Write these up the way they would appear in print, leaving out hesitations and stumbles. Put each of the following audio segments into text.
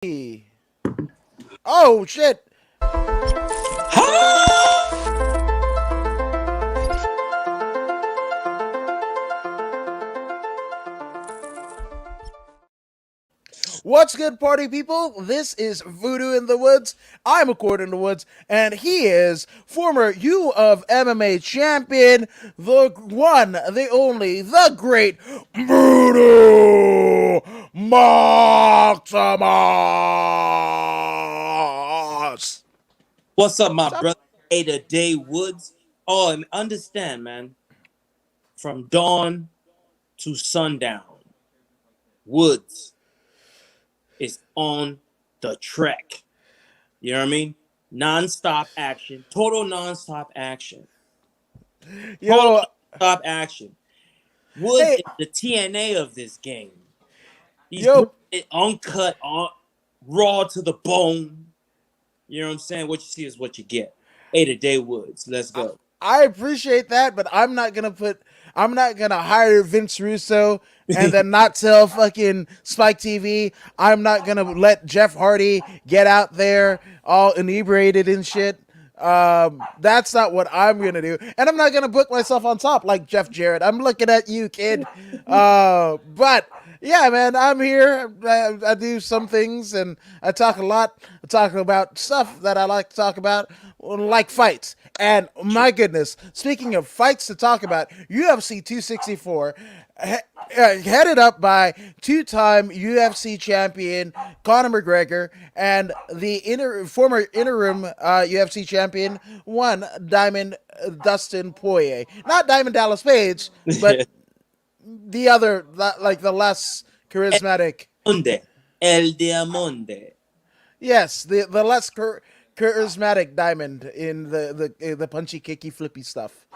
Oh shit! What's good, party people? This is Voodoo in the Woods. I'm a Cord in the Woods, and he is former U of MMA champion, the one, the only, the great Voodoo Maximus. What's up, my Stop. brother? Ada Day Woods. Oh, and understand, man. From dawn to sundown, Woods is on the trek. You know what I mean? Non-stop action, total non-stop action, total Yo, non-stop action. Woods hey, is the TNA of this game. He's bringing yo, it uncut, raw to the bone. You know what I'm saying? What you see is what you get. Ada Day Woods. Let's I, go. I appreciate that, but I'm not gonna hire Vince Russo and then not tell fucking Spike TV. I'm not gonna let Jeff Hardy get out there all inebriated and shit. That's not what I'm gonna do, and I'm not gonna book myself on top like Jeff Jarrett. I'm looking at you, kid. But yeah, man, I'm here. I do some things, and I talk a lot. I talk about stuff that I like to talk about, like fights. And my goodness, speaking of fights to talk about, UFC 264, headed up by two-time UFC champion Conor McGregor and the former interim UFC champion, one Diamond Dustin Poirier. Not Diamond Dallas Page, but the other, like the less charismatic. Diamonde. El Diamante. Yes, the less charismatic Diamond in the punchy, kicky, flippy stuff.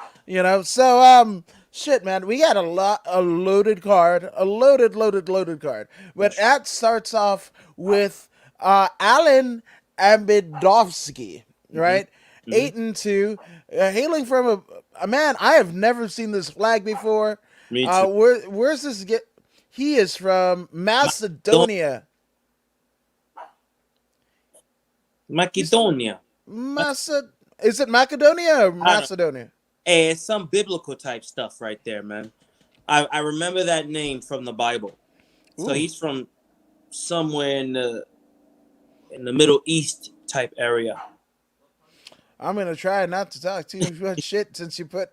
So shit, man, we got a loaded card, a loaded card. But that starts off with Alan Abidovsky, Mm-hmm. right? Mm-hmm. 8-2, hailing from a man I have never seen this flag before. Me too. Where's this get? He is from Macedon- Macedonia. You Macedonia. Maced Is it Macedonia or I don't. Macedonia? Hey, it's some biblical type stuff right there, man. I remember that name from the Bible. So Ooh, he's from somewhere in the Middle East type area. I'm gonna try not to talk too much shit since you put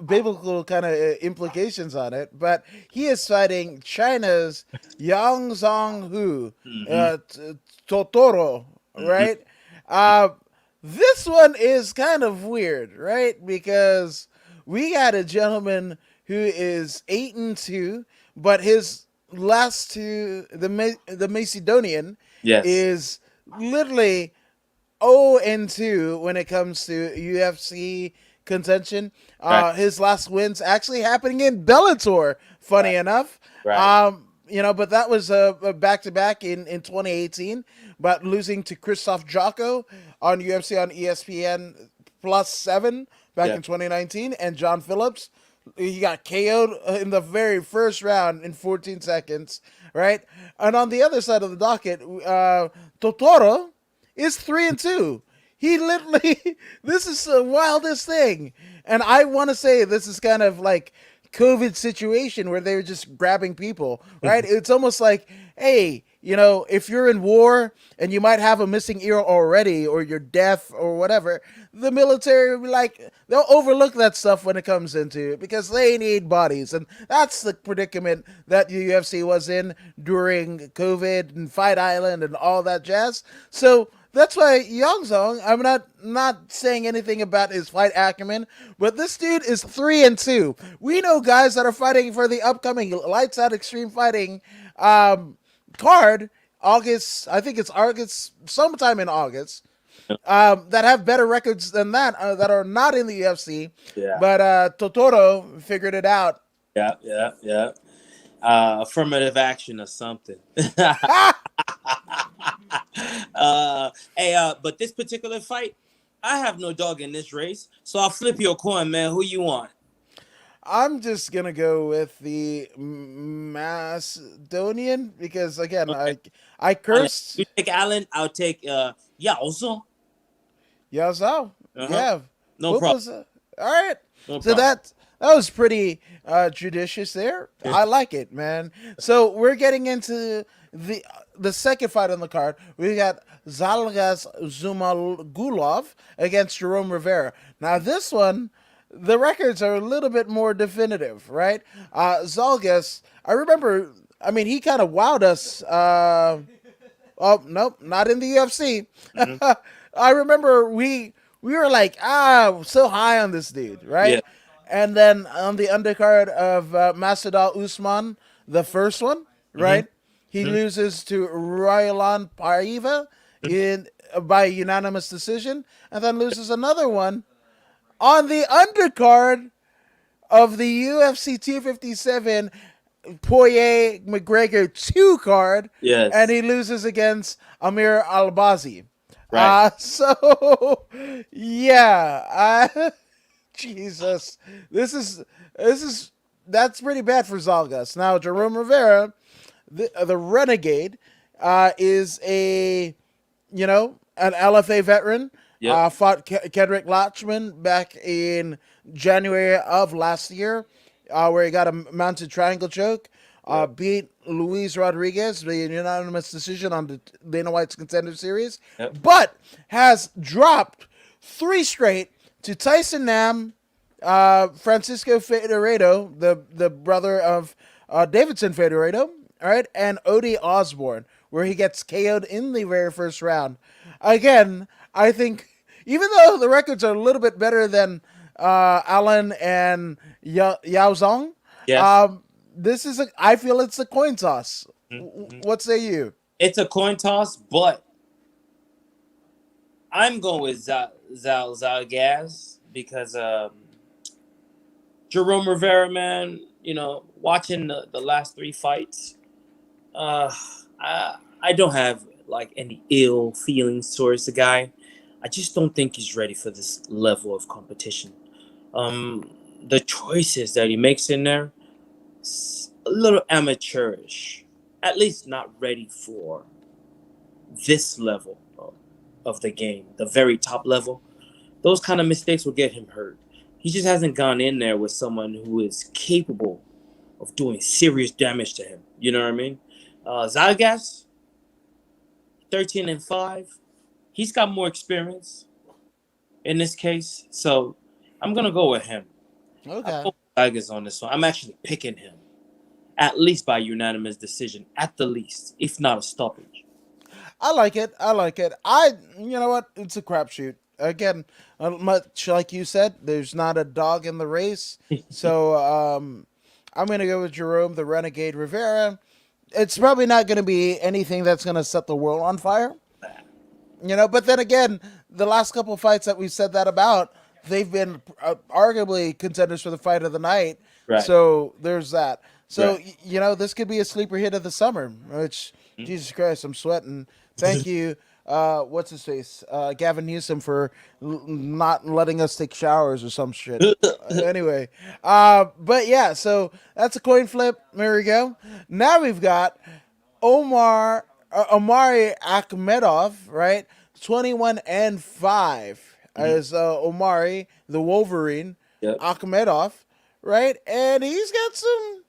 biblical kind of implications on it. But he is fighting China's Yang Zhonghu, Mm-hmm. Totoro, Mm-hmm. right? Uh, this one is kind of weird, right? Because we got a gentleman who is 8-2, but his last two, the Macedonian, Yes. is literally 0-2 when it comes to UFC contention. Right. His last wins actually happening in Bellator. Funny Right. enough, Right. but that was a back to back in 2018. But losing to Christoph Jocko on UFC on ESPN +7 back Yeah. in 2019, and John Phillips, he got KO'd in the very first round in 14 seconds, right? And on the other side of the docket, Totoro is 3-2. He literally, this is the wildest thing. And I want to say this is kind of like COVID situation where they were just grabbing people, right? It's almost like, hey, if you're in war and you might have a missing ear already or you're deaf or whatever, the military will be like, they'll overlook that stuff when it comes into it because they need bodies. And that's the predicament that the UFC was in during COVID and Fight Island and all that jazz. So that's why Yongzong, I'm not saying anything about his fight acumen, but this dude is 3-2. We know guys that are fighting for the upcoming Lights Out Extreme Fighting card, August. I think it's August, sometime in August. That have better records than that are not in the UFC. Yeah. But Totoro figured it out. Yeah. Yeah. Yeah. Affirmative action or something. Ha! But this particular fight, I have no dog in this race, so I'll flip your coin, man. Who you want? I'm just gonna go with the Macedonian because again, Okay. I Allen. You cursed. take Allen, I'll take Yao. Yeah, so Uh-huh. yeah. No What problem. was all right? No So problem. that was pretty judicious there. I like it, man. So we're getting into the second fight on the card. We got Zalgas Zumagulov against Jerome Rivera. Now this one, the records are a little bit more definitive, right? Zalgas, I remember. I mean, he kind of wowed us. Oh nope, not in the UFC. Hmm. I remember we were like so high on this dude, right? Yeah. And then on the undercard of Masvidal Usman, the first one, Hmm. right? He Hmm. loses to Ryan Paiva in by unanimous decision, and then loses another one on the undercard of the UFC 257 Poirier McGregor 2 card, and Yes. he loses against Amir Albazi. Right. So yeah, Jesus, this is that's pretty bad for Zalgas. Now Jerome Rivera, the Renegade, is a an LFA veteran. Yep. Fought Kendrick Latchman back in January of last year, where he got a mounted triangle choke. Yep. Beat Luis Rodriguez by unanimous decision on the Dana White's Contender Series, Yep. but has dropped three straight to Tyson Nam, Francisco Figueiredo, the brother of Davidson Figueiredo, all right, and Odie Osborne, where he gets KO'd in the very first round. Again, I think even though the records are a little bit better than Allen and Yao Zong, Yes. um, this is I feel it's a coin toss. Hmm. What say you? It's a coin toss, but I'm going with Zalgaz because Jerome Rivera, man, watching the last three fights, uh, I don't have like any ill feelings towards the guy. I just don't think he's ready for this level of competition. The choices that he makes in there, a little amateurish, at least not ready for this level of the game, the very top level. Those kind of mistakes will get him hurt. He just hasn't gone in there with someone who is capable of doing serious damage to him. You know what I mean? Zalgas, 13-5. He's got more experience in this case, so I'm gonna go with him. I Okay. go with Zalgas on this one. I'm actually picking him at least by unanimous decision, at the least, if not a stoppage. I like it. I like it. You know what? It's a crapshoot. Again, much like you said, there's not a dog in the race. So I'm going to go with Jerome, the Renegade Rivera. It's probably not going to be anything that's going to set the world on fire. But then again, the last couple of fights that we've said that about, they've been arguably contenders for the fight of the night. Right, So there's that. So, right. this could be a sleeper hit of the summer, which, Jesus Christ, I'm sweating. Thank you. What's his face? Gavin Newsom for not letting us take showers or some shit. Anyway, but yeah, so that's a coin flip. There we go. Now we've got Omari Akhmedov, right? 21-5 Mhm. as Omari, the Wolverine, Yep. Akhmedov, right? And he's got some,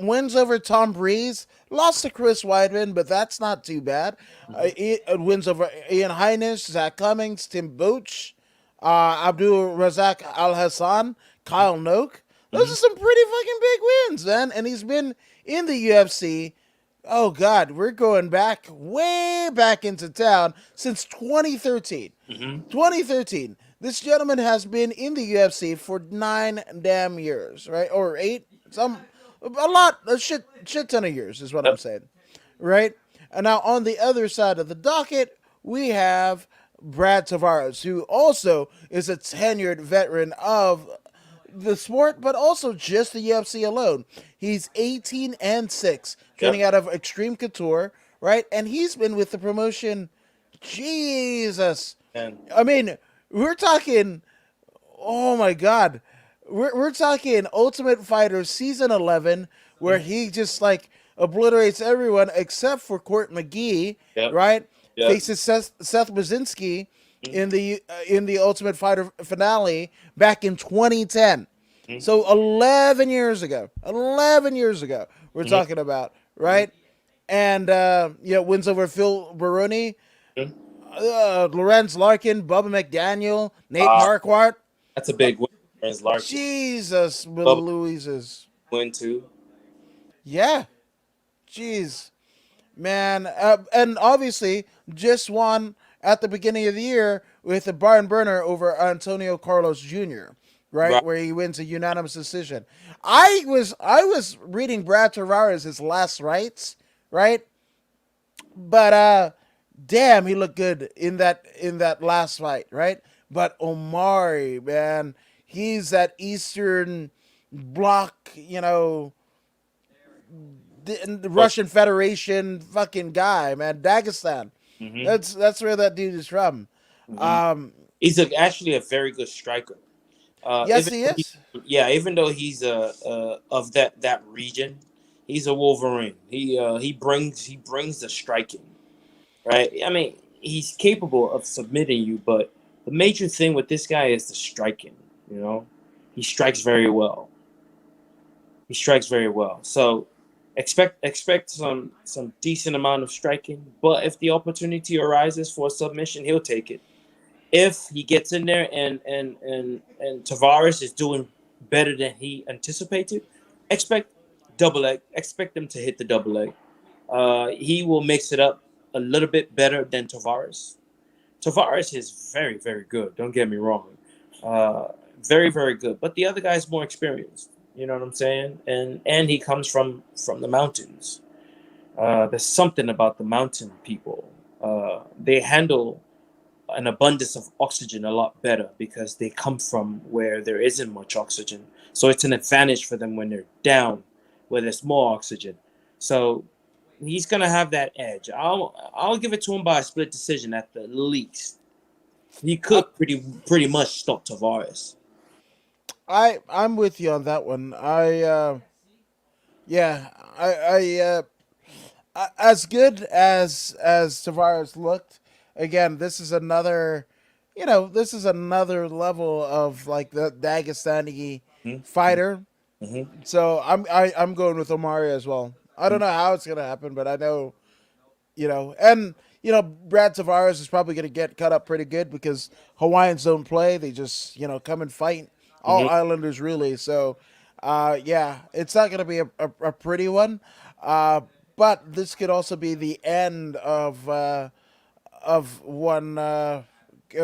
wins over Tom Breeze, lost to Chris Weidman, but that's not too bad. Mhm. Wins over Ian Heinisch, Zach Cummings, Tim Booch, Abdul Razak Al Hassan, Kyle Noak. Those Mhm. are some pretty fucking big wins, man. And he's been in the UFC. Oh God, we're going back way back into town since 2013. Mhm. 2013. This gentleman has been in the UFC for 9 damn years, right? Or eight, a shit ton of years is what I'm Yep. saying, right? And now on the other side of the docket, we have Brad Tavares, who also is a tenured veteran of the sport, but also just the UFC alone. He's 18-6, training Yep. out of Extreme Couture, right? And he's been with the promotion. Jesus, And I mean, we're talking. Oh my God, we're talking Ultimate Fighter season 11, where Mhm. he just like obliterates everyone except for Court McGee, Yep. right? Yep. Faces Seth Brzezinski Mhm. in the Ultimate Fighter finale back in 2010. Mhm. So 11 years ago, 11 years ago, we're Mhm. talking about, Mhm. right? And wins over Phil Baroni, Mhm. Lorenz Larkin, Bubba McDaniel, Nate Uh, Marquardt. that's a big win. Lorenz Larkin. Jesus Bubba Louises. win too. Yeah. Jeez. Man. And obviously, just won at the beginning of the year with a barn burner over Antonio Carlos Jr., right? Right. Where he wins a unanimous decision. I was reading Brad Tavares' last rights, right? But damn, he looked good in that last fight, right? But Omari, man, he's that Eastern Bloc, the Oh, Russian Federation fucking guy, man. Dagestan. hmm That's where that dude is from. hmm Um, He's actually a very good striker. yes, Even he though he, is. yeah, even though he's of that region, he's a Wolverine. He brings the striking, right? I mean, he's capable of submitting you, but the major thing with this guy is the striking. You know, he strikes very well. He strikes very well. So expect some decent amount of striking. But if the opportunity arises for a submission, he'll take it. If he gets in there and Tavares is doing better than he anticipated, expect double leg. Expect him to hit the double leg. He will mix it up a little bit better than Tavares. Tavares is very, very good. Don't get me wrong. Uh, very, very good. But the other guy's more experienced. You know what I'm saying? And he comes from the mountains. There's something about the mountain people. They handle an abundance of oxygen a lot better because they come from where there isn't much oxygen. So it's an advantage for them when they're down, where there's more oxygen. So he's gonna have that edge. I'll give it to him by a split decision at the least. He I, could pretty much stop Tavares. I'm with you on that one. Yeah, as good as Tavares looked, again, this is another level of like the Dagestani Mm-hmm. fighter. Mm-hmm. So I'm going with Omari as well. I don't know how it's gonna happen, but I know and Brad Tavares is probably gonna get cut up pretty good because Hawaiians don't play; they just come and fight. All Mm-hmm. Islanders really. So, yeah, it's not gonna be a pretty one. Uh, but this could also be the end of one.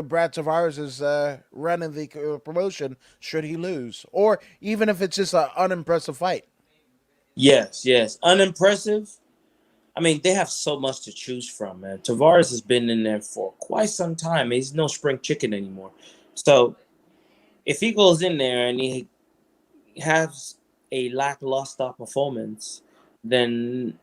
Brad Tavares is running the promotion should he lose, or even if it's just an unimpressive fight. Yes, yes. Unimpressive. I mean, they have so much to choose from, man. Tavares has been in there for quite some time. He's no spring chicken anymore. So if he goes in there and he has a lackluster performance, then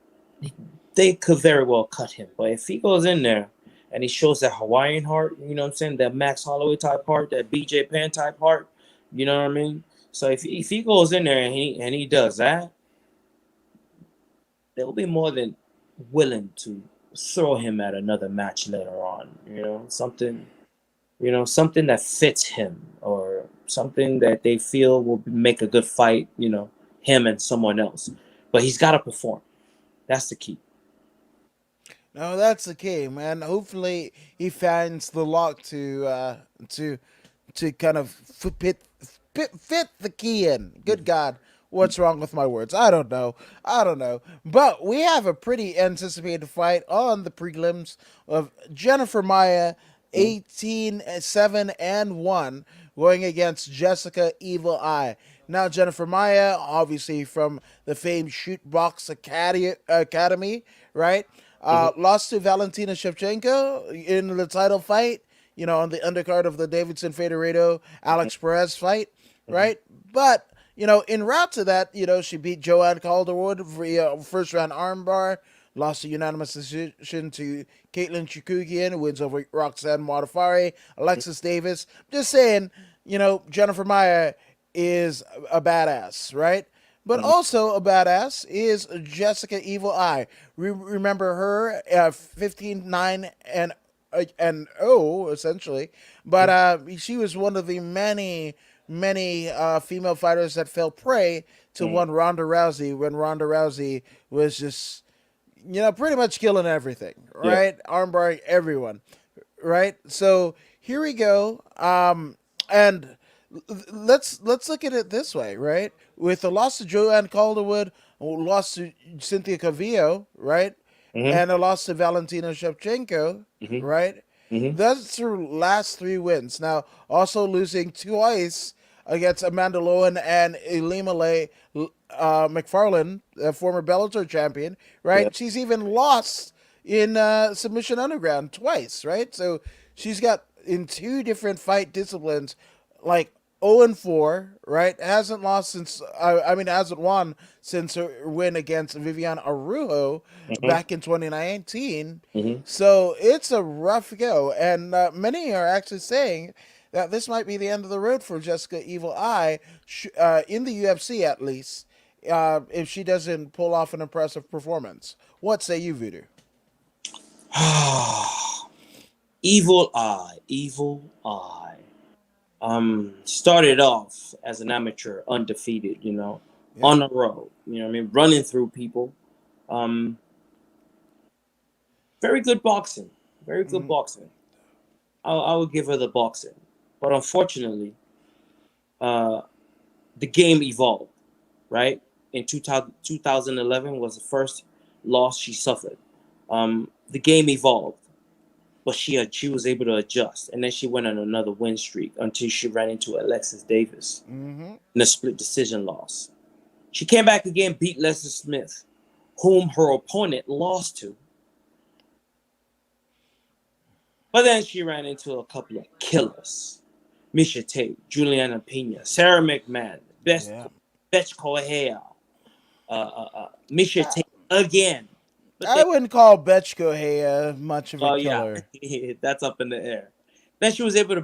they could very well cut him. But if he goes in there and he shows that Hawaiian heart, you know what I'm saying, that Max Holloway type heart, that BJ Penn type heart, you know what I mean. So if he goes in there and he does that, they'll be more than willing to throw him at another match later on. Something that fits him or something that they feel will make a good fight. Him and someone else, but he's got to perform. That's the key. No, that's the key, man. Hopefully, he finds the lock to to kind of fit the key in. Good God, what's wrong with my words? I don't know. I don't know. But we have a pretty anticipated fight on the prelims of Jennifer Maya, Mhm. 18-7-1, going against Jessica Evil Eye. Now, Jennifer Maya, obviously from the famed Shoot Box Academy, right? Mhm. Lost to Valentina Shevchenko in the title fight, on the undercard of the Davidson Federado Alex Perez fight, Mhm. right? But, in route to that, she beat Joanne Calderwood via first round armbar, lost a unanimous decision to Caitlin Chukugian, who wins over Roxanne Modaffari, Alexis Davis. Just saying, Jennifer Maya is a badass, right? But Mhm. also a badass is Jessica Evil Eye. Remember her, 15-9 and 0 essentially, but she was one of the many female fighters that fell prey to Mhm. one Ronda Rousey when Ronda Rousey was just pretty much killing everything, Yeah. right? Armbarring everyone, right? So here we go. And let's look at it this way, right? With the loss to Joanne Calderwood, loss to Cynthia Cavillo, right, Mhm. and a loss to Valentina Shevchenko, Mhm. right. Mhm. That's her last three wins. Now, also losing twice against Amanda Lowen and Elimale McFarlane, a former Bellator champion, Yeah. right? She's even lost in Submission Underground twice, right? So she's got in two different fight disciplines, like 0-4, right? Hasn't lost since, I mean, hasn't won since her win against Vivian Arujo Mhm. back in 2019. Mhm. So it's a rough go. And many are actually saying that this might be the end of the road for Jessica Evil Eye, in the UFC at least, if she doesn't pull off an impressive performance. What say you, Voodoo? Evil Eye. Evil Eye. Started off as an amateur, undefeated. Yeah. On the road. I mean, running through people. Um, Very good boxing. Very good Mm-hmm. boxing. I would give her the boxing, but unfortunately, uh, the game evolved. Right in 2011 was the first loss she suffered. The game evolved, but she was able to adjust, and then she went on another win streak until she ran into Alexis Davis Mm-hmm. in a split decision loss. She came back again, beat Leslie Smith, whom her opponent lost to. But then she ran into a couple of killers. Misha Tate, Juliana Pena, Sarah McMahon, Yeah. Betch Correa, Misha Uh, Tate again. But I then, wouldn't call Betchko much of a oh yeah, killer. that's up in the air. Then she was able to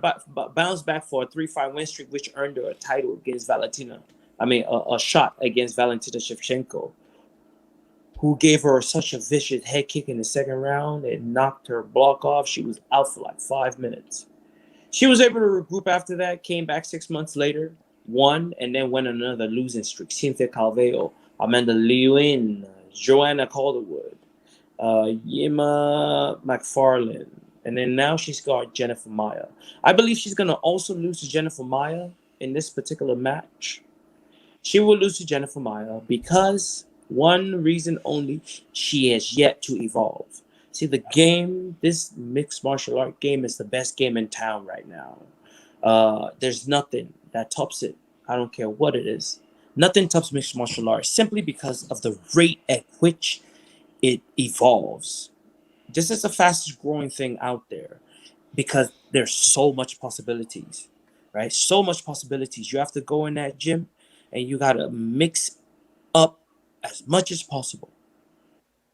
bounce back for a 3-5 win streak, which earned her a title against Valentina. I mean, a shot against Valentina Shevchenko, who gave her such a vicious head kick in the second round. It knocked her block off. She was out for like 5 minutes. She was able to regroup after that, came back 6 months later, won, and then went on another losing streak. Cynthia Calvillo, Amanda Lewin, Joanna Calderwood, Yima McFarlane, and then now she's got Jennifer Maya. I believe she's going to also lose to Jennifer Maya in this particular match. She will lose to Jennifer Maya because one reason only: she has yet to evolve. See, this mixed martial art game is the best game in town right now. There's nothing that tops it. I don't care what it is. Nothing tops mixed martial arts simply because of the rate at which it evolves. This is the fastest growing thing out there because there's so much possibilities, right? So much possibilities. You have to go in that gym and you got to mix up as much as possible.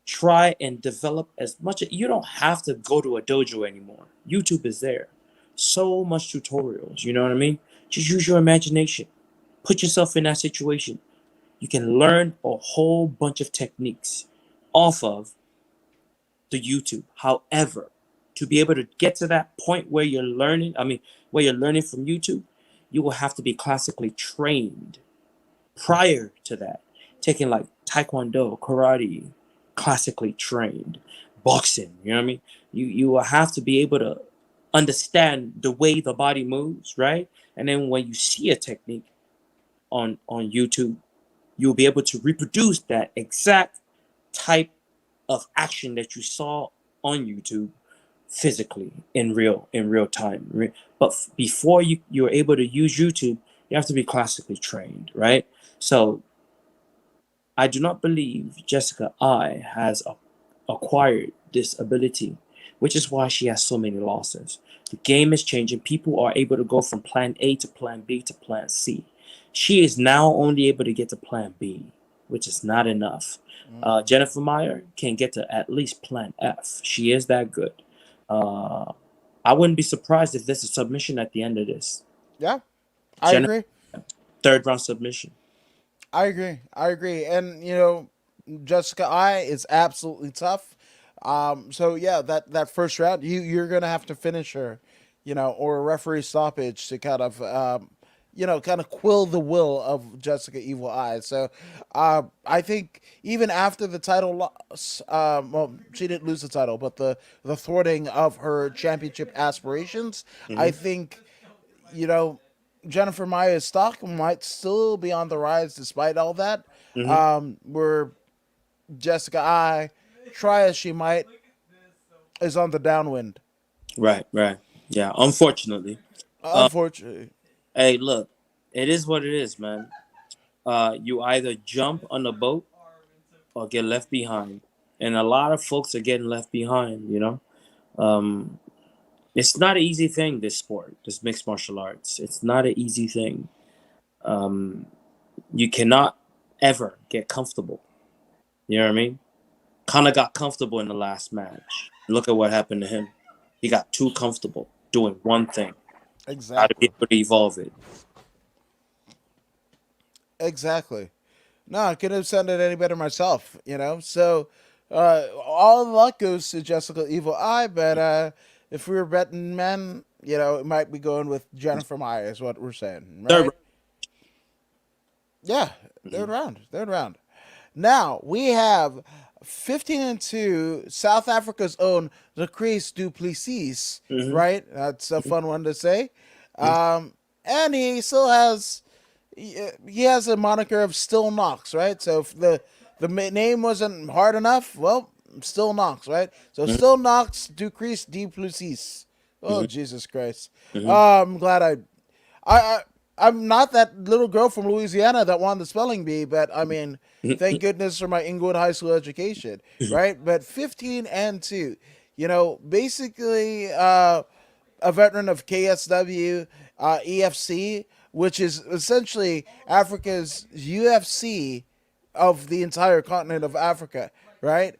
Try and develop as much. You don't have to go to a dojo anymore. YouTube is there. So much tutorials, you know what I mean? Just use your imagination. Put yourself in that situation. You can learn a whole bunch of techniques off of the YouTube. However, to be able to get to that point where you're learning, where you're learning from YouTube, you will have to be classically trained prior to that. Taking like Taekwondo, karate, classically trained, boxing, you know what I mean? You will have to be able to understand the way the body moves, right? And then when you see a technique on YouTube, you'll be able to reproduce that exact type of action that you saw on YouTube physically in real time. But before you're able to use YouTube, you have to be classically trained, right? So I do not believe Jessica I has acquired this ability, which is why she has so many losses. The game is changing. People are able to go from plan A to plan B to plan C. She is now only able to get to plan B, which is not enough. Mm-mm. Jennifer Meyer can get to at least plan F. She is that good. Uh, I wouldn't be surprised if there's a submission at the end of this. Yeah, I Jennifer, agree. Third round submission. I agree. I agree. And Jessica I is absolutely tough. So yeah, that first round, you're gonna have to finish her, or a referee stoppage to kind of kind of quill the will of Jessica Evil Eye. So I think even after the title loss, well, she didn't lose the title, but the thwarting of her championship aspirations, I Mm-hmm. think you know, Jennifer Maya's stock might still be on the rise despite all that. Mm-hmm. Where Jessica I, try as she might, is on the downwind. Right, right. Yeah, unfortunately. Um, Unfortunately. hey, look, it is what it is, man. You either jump on the boat or get left behind. And a lot of folks are getting left behind, you know? Um, it's not an easy thing, this sport, this mixed martial arts. It's not an easy thing. Um, you cannot ever get comfortable. You know what I mean? Connor got comfortable in the last match. Look at what happened to him. He got too comfortable doing one thing. Got to be Exactly. able to evolve it. Exactly. No, I couldn't have said it any better myself. So all the luck goes to Jessica Evil Eye, but if we were betting men, it might be going with Jennifer Maya, is what we're saying, Third right? Yeah, third round. round. Third round. Now we have 15-2, South Africa's own Lucrece Duplessis, Mm-hmm. right? That's a fun one to say. Mm-hmm. And he still has he has a moniker of Still Knox, right? So if the name wasn't hard enough, well, Still Knox, right? So Mm-hmm. Still Knox Ducrece Duplessis. Oh Mm-hmm. Jesus Christ! Mm-hmm. I'm glad I I'm not that little girl from Louisiana that won the spelling bee, but I mean, thank goodness for my Inglewood High School education, right? But 15-2, basically a veteran of KSW, EFC, which is essentially Africa's UFC of the entire continent of Africa, right?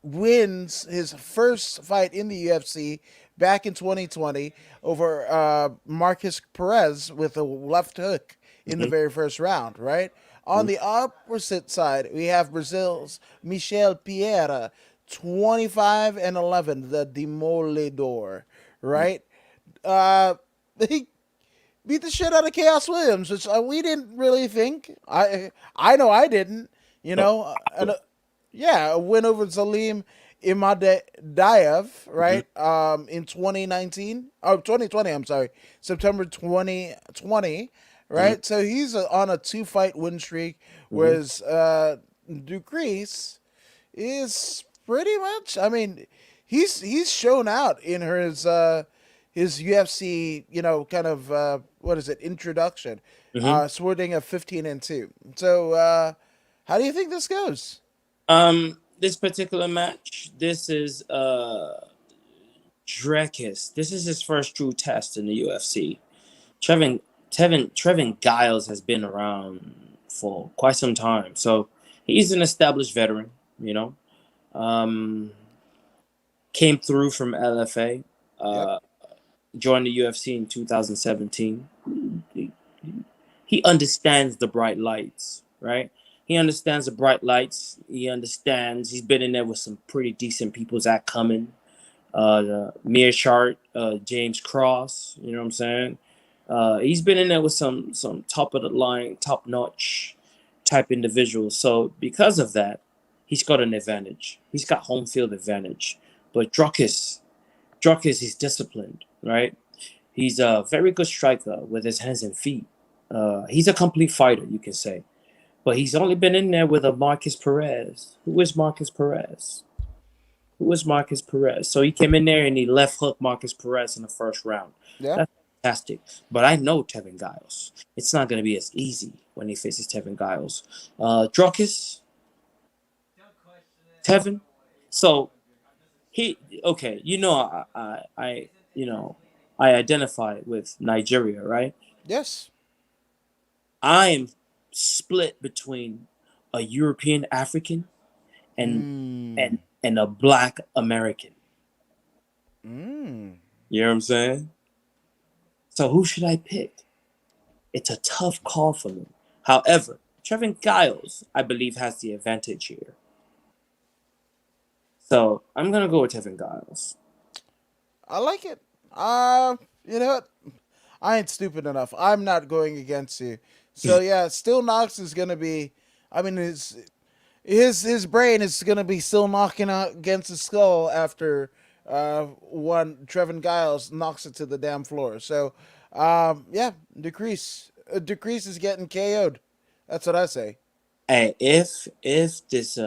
Wins his first fight in the UFC back in 2020 over Marcus Perez with a left hook in the Mm-hmm. very first round, right? On the opposite side, we have Brazil's Michel Pereira, 25-11, the Demoledor, right? Uh, he beat the shit out of Chaos Williams, which we didn't really think. I know I didn't. Yeah, a win over Salim Imadayev, right? In 2019, 2020. I'm sorry, September 2020, Mm-hmm. right? So he's on a two-fight win streak, Mm-hmm. whereas Ducrease is pretty much. I mean, he's shown out in his UFC, kind of what is it, introduction, Mm-hmm. sporting a 15-2. So, how do you think this goes? This particular match, this is Drekis. This is his first true test in the UFC. Trevin Giles has been around for quite some time, so he's an established veteran. You know, um, came through from LFA, Yep. uh, joined the UFC in 2017. He understands the bright lights, right? He understands the bright lights. He understands. He's been in there with some pretty decent people. Zach Cumming, Mia Shart, James Cross. You know what I'm saying? He's been in there with some top of the line, top notch type individuals. So because of that, he's got an advantage. He's got home field advantage. But Drukis is disciplined, right? He's a very good striker with his hands and feet. He's a complete fighter, you can say. But he's only been in there with a Marcus Perez. Who is Marcus Perez? Who is Marcus Perez? So he came in there and he left hook Marcus Perez in the first round. Yeah. That's fantastic. But I know Tevin Giles. It's not going to be as easy when he faces Tevin Giles. Drukis, Tevin. So he okay. I identify with Nigeria, right? Yes. I am split between a European African and Mm. and a Black American. Mm. You know what I'm saying? So who should I pick? It's a tough call for me. However, Trevin Giles, I believe, has the advantage here. So I'm gonna go with Trevin Giles. I like it. Uh, you know what? I ain't stupid enough. I'm not going against you. So yeah, still Knox is gonna be. I mean, his brain is gonna be still knocking out against his skull after one Trevin Giles knocks it to the damn floor. So yeah, decrease is getting KO'd. That's what I say. Hey, if this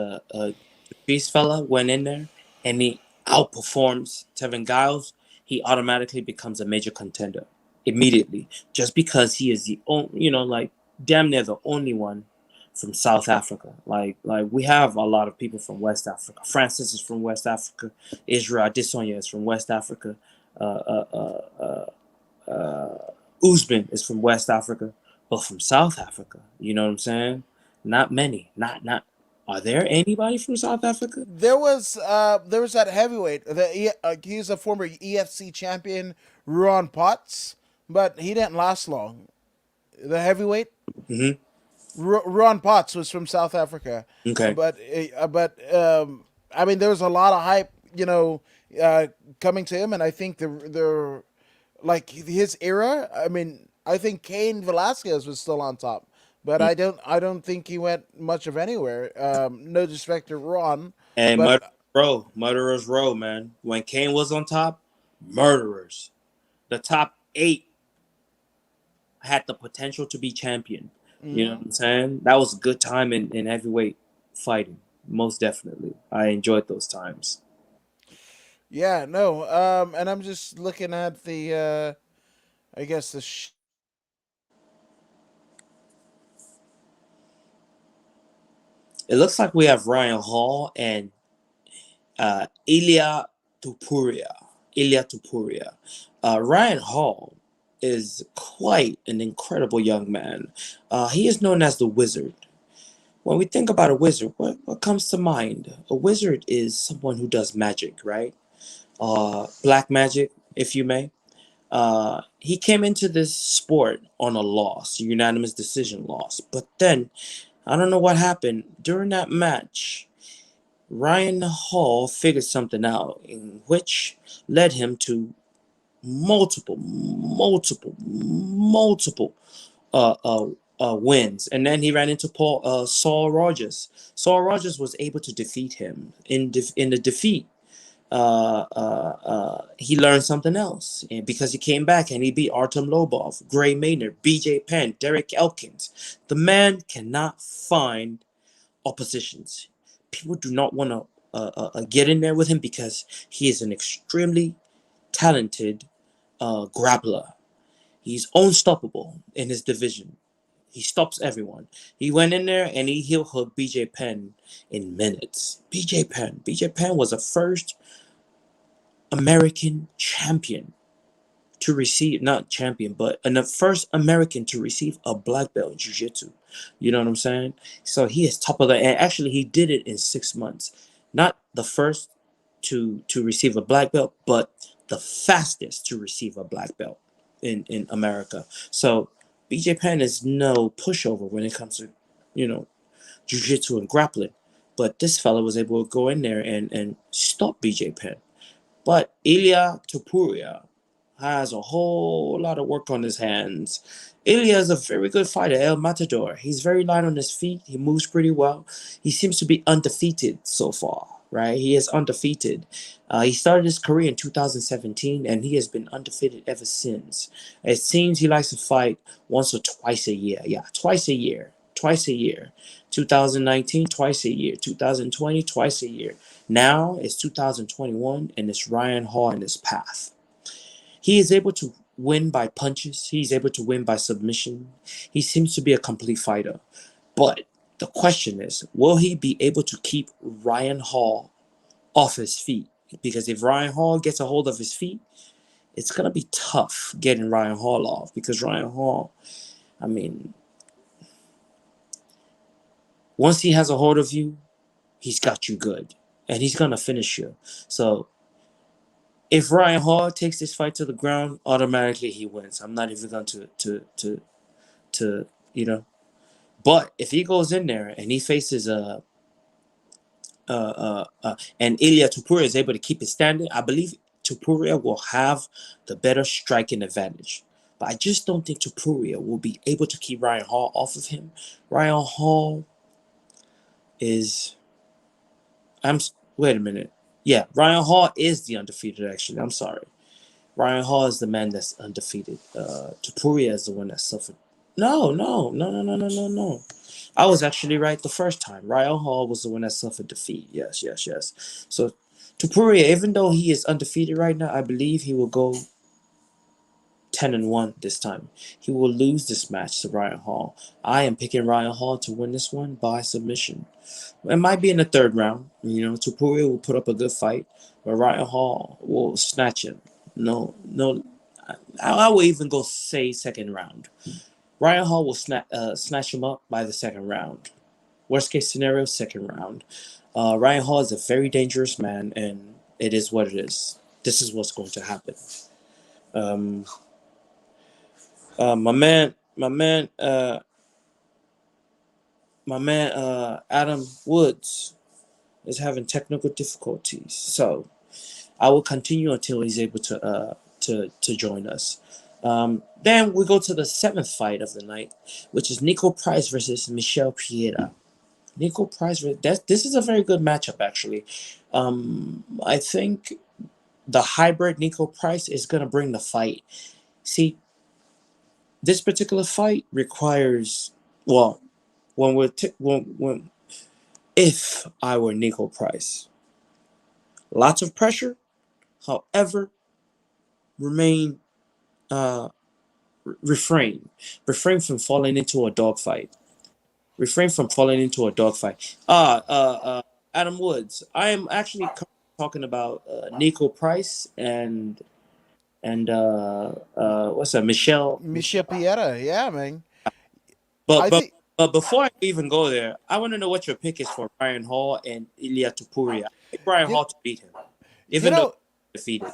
Beast fella went in there and he outperforms Tevin Giles, he automatically becomes a major contender immediately, just because he is the only, like damn near the only one from South Africa. Like we have a lot of people from West Africa. Francis is from West Africa. Israel Adesanya is from West Africa. Uh, uh, uh, Usman is from West Africa, but from South Africa, you know what I'm saying? Not many. Not. Are there anybody from South Africa? There was that heavyweight. He's a former EFC champion, Ruan Potts, but he didn't last long. The heavyweight, Hmm. Ron Potts was from South Africa, Okay. but I mean there was a lot of hype, coming to him, and I think the like his era. I mean, I think Cain Velasquez was still on top, but I don't think he went much of anywhere. No disrespect to Ron, And but Murderers Row, man. When Kane was on top, murderers. The top 8 had the potential to be champion. You know what mhm. I'm saying? That was a good time in heavyweight fighting. Most definitely, I enjoyed those times. Yeah, no. And I'm just looking at the I guess the It looks like we have Ryan Hall and Ilya Tupuria. Ilya Tupuria. Ryan Hall is quite an incredible young man. He is known as the Wizard. When we think about a wizard, what comes to mind? A wizard is someone who does magic, right? Black magic, if you may. He came into this sport on a loss, a unanimous decision loss. But then, I don't know what happened. During that match, Ryan Hall figured something out, in which led him to multiple uh, uh, wins. And then he ran into Saul Rogers. Saul Rogers was able to defeat him. In the defeat, he learned something else, and because he came back and he beat Artem Lobov, Gray Maynard, BJ Penn, Derek Elkins. The man cannot find oppositions. People do not want to get in there with him because he is an extremely talented grappler. He's unstoppable in his division. He stops everyone. He went in there and he heel hooked BJ Penn in minutes. BJ Penn was the first American champion to receive, not champion, but the first American to receive a black belt in jiu-jitsu. You know what I'm saying? So he is top of the, and actually he did it in 6 months. Not the first to receive a black belt, but the fastest to receive a black belt in America. So BJ Penn is no pushover when it comes to, you know, jiu-jitsu and grappling. But this fella was able to go in there and stop BJ Penn. But Ilya Topuria has a whole lot of work on his hands. Ilya is a very good fighter, El Matador. He's very light on his feet. He moves pretty well. He seems to be undefeated so far, right? He is undefeated. He started his career in 2017, and he has been undefeated ever since. It seems he likes to fight once or twice a year. Yeah, twice a year. Twice a year. 2019, twice a year. 2020, twice a year. Now it's 2021, and it's Ryan Hall in his path. He is able to win by punches. He's able to win by submission. He seems to be a complete fighter. But the question is, will he be able to keep Ryan Hall off his feet? Because if Ryan Hall gets a hold of his feet, it's going to be tough getting Ryan Hall off. Because Ryan Hall, I mean, once he has a hold of you, he's got you good. And he's going to finish you. So if Ryan Hall takes this fight to the ground, automatically he wins. I'm not even going to you know. But if he goes in there and he faces and Ilya Tupuria is able to keep it standing, I believe Tupuria will have the better striking advantage. But I just don't think Tupuria will be able to keep Ryan Hall off of him. Ryan Hall is. Wait a minute. Yeah, Ryan Hall is the undefeated. Actually, I'm sorry. Ryan Hall is the man that's undefeated. Tupuria is the one that suffered. No, no, no, no, no, no, no, no. I was actually right the first time. Ryan Hall was the one that suffered defeat. Yes, yes, yes. So Tupuria, even though he is undefeated right now, I believe he will go 10-1 this time. He will lose this match to Ryan Hall. I am picking Ryan Hall to win this one by submission. It might be in the third round. Tupuria will put up a good fight, but Ryan Hall will snatch him. No, no. I will even go say second round. Ryan Hall will snatch him up by the second round. Worst case scenario, second round. Ryan Hall is a very dangerous man, and it is what it is. This is what's going to happen. Um, my man, Adam Woods is having technical difficulties, so I will continue until he's able to join us. Then we go to the seventh fight of the night, which is Nico Price versus Michel Piera. Nico Price, this is a very good matchup actually. I think the hybrid Nico Price is gonna bring the fight. See, this particular fight requires well, when if I were Nico Price, lots of pressure. However, remain refrain from falling into a dogfight. Refrain from falling into a dogfight. Adam Woods. I am actually talking about Nico Price and what's that? Michelle. Michel Pieta, yeah, man. But I but think but before I even go there, I want to know what your pick is for Ryan Hall and Ilya Tupuria. I pick Ryan you, Hall to beat him, you even though know, he's defeated.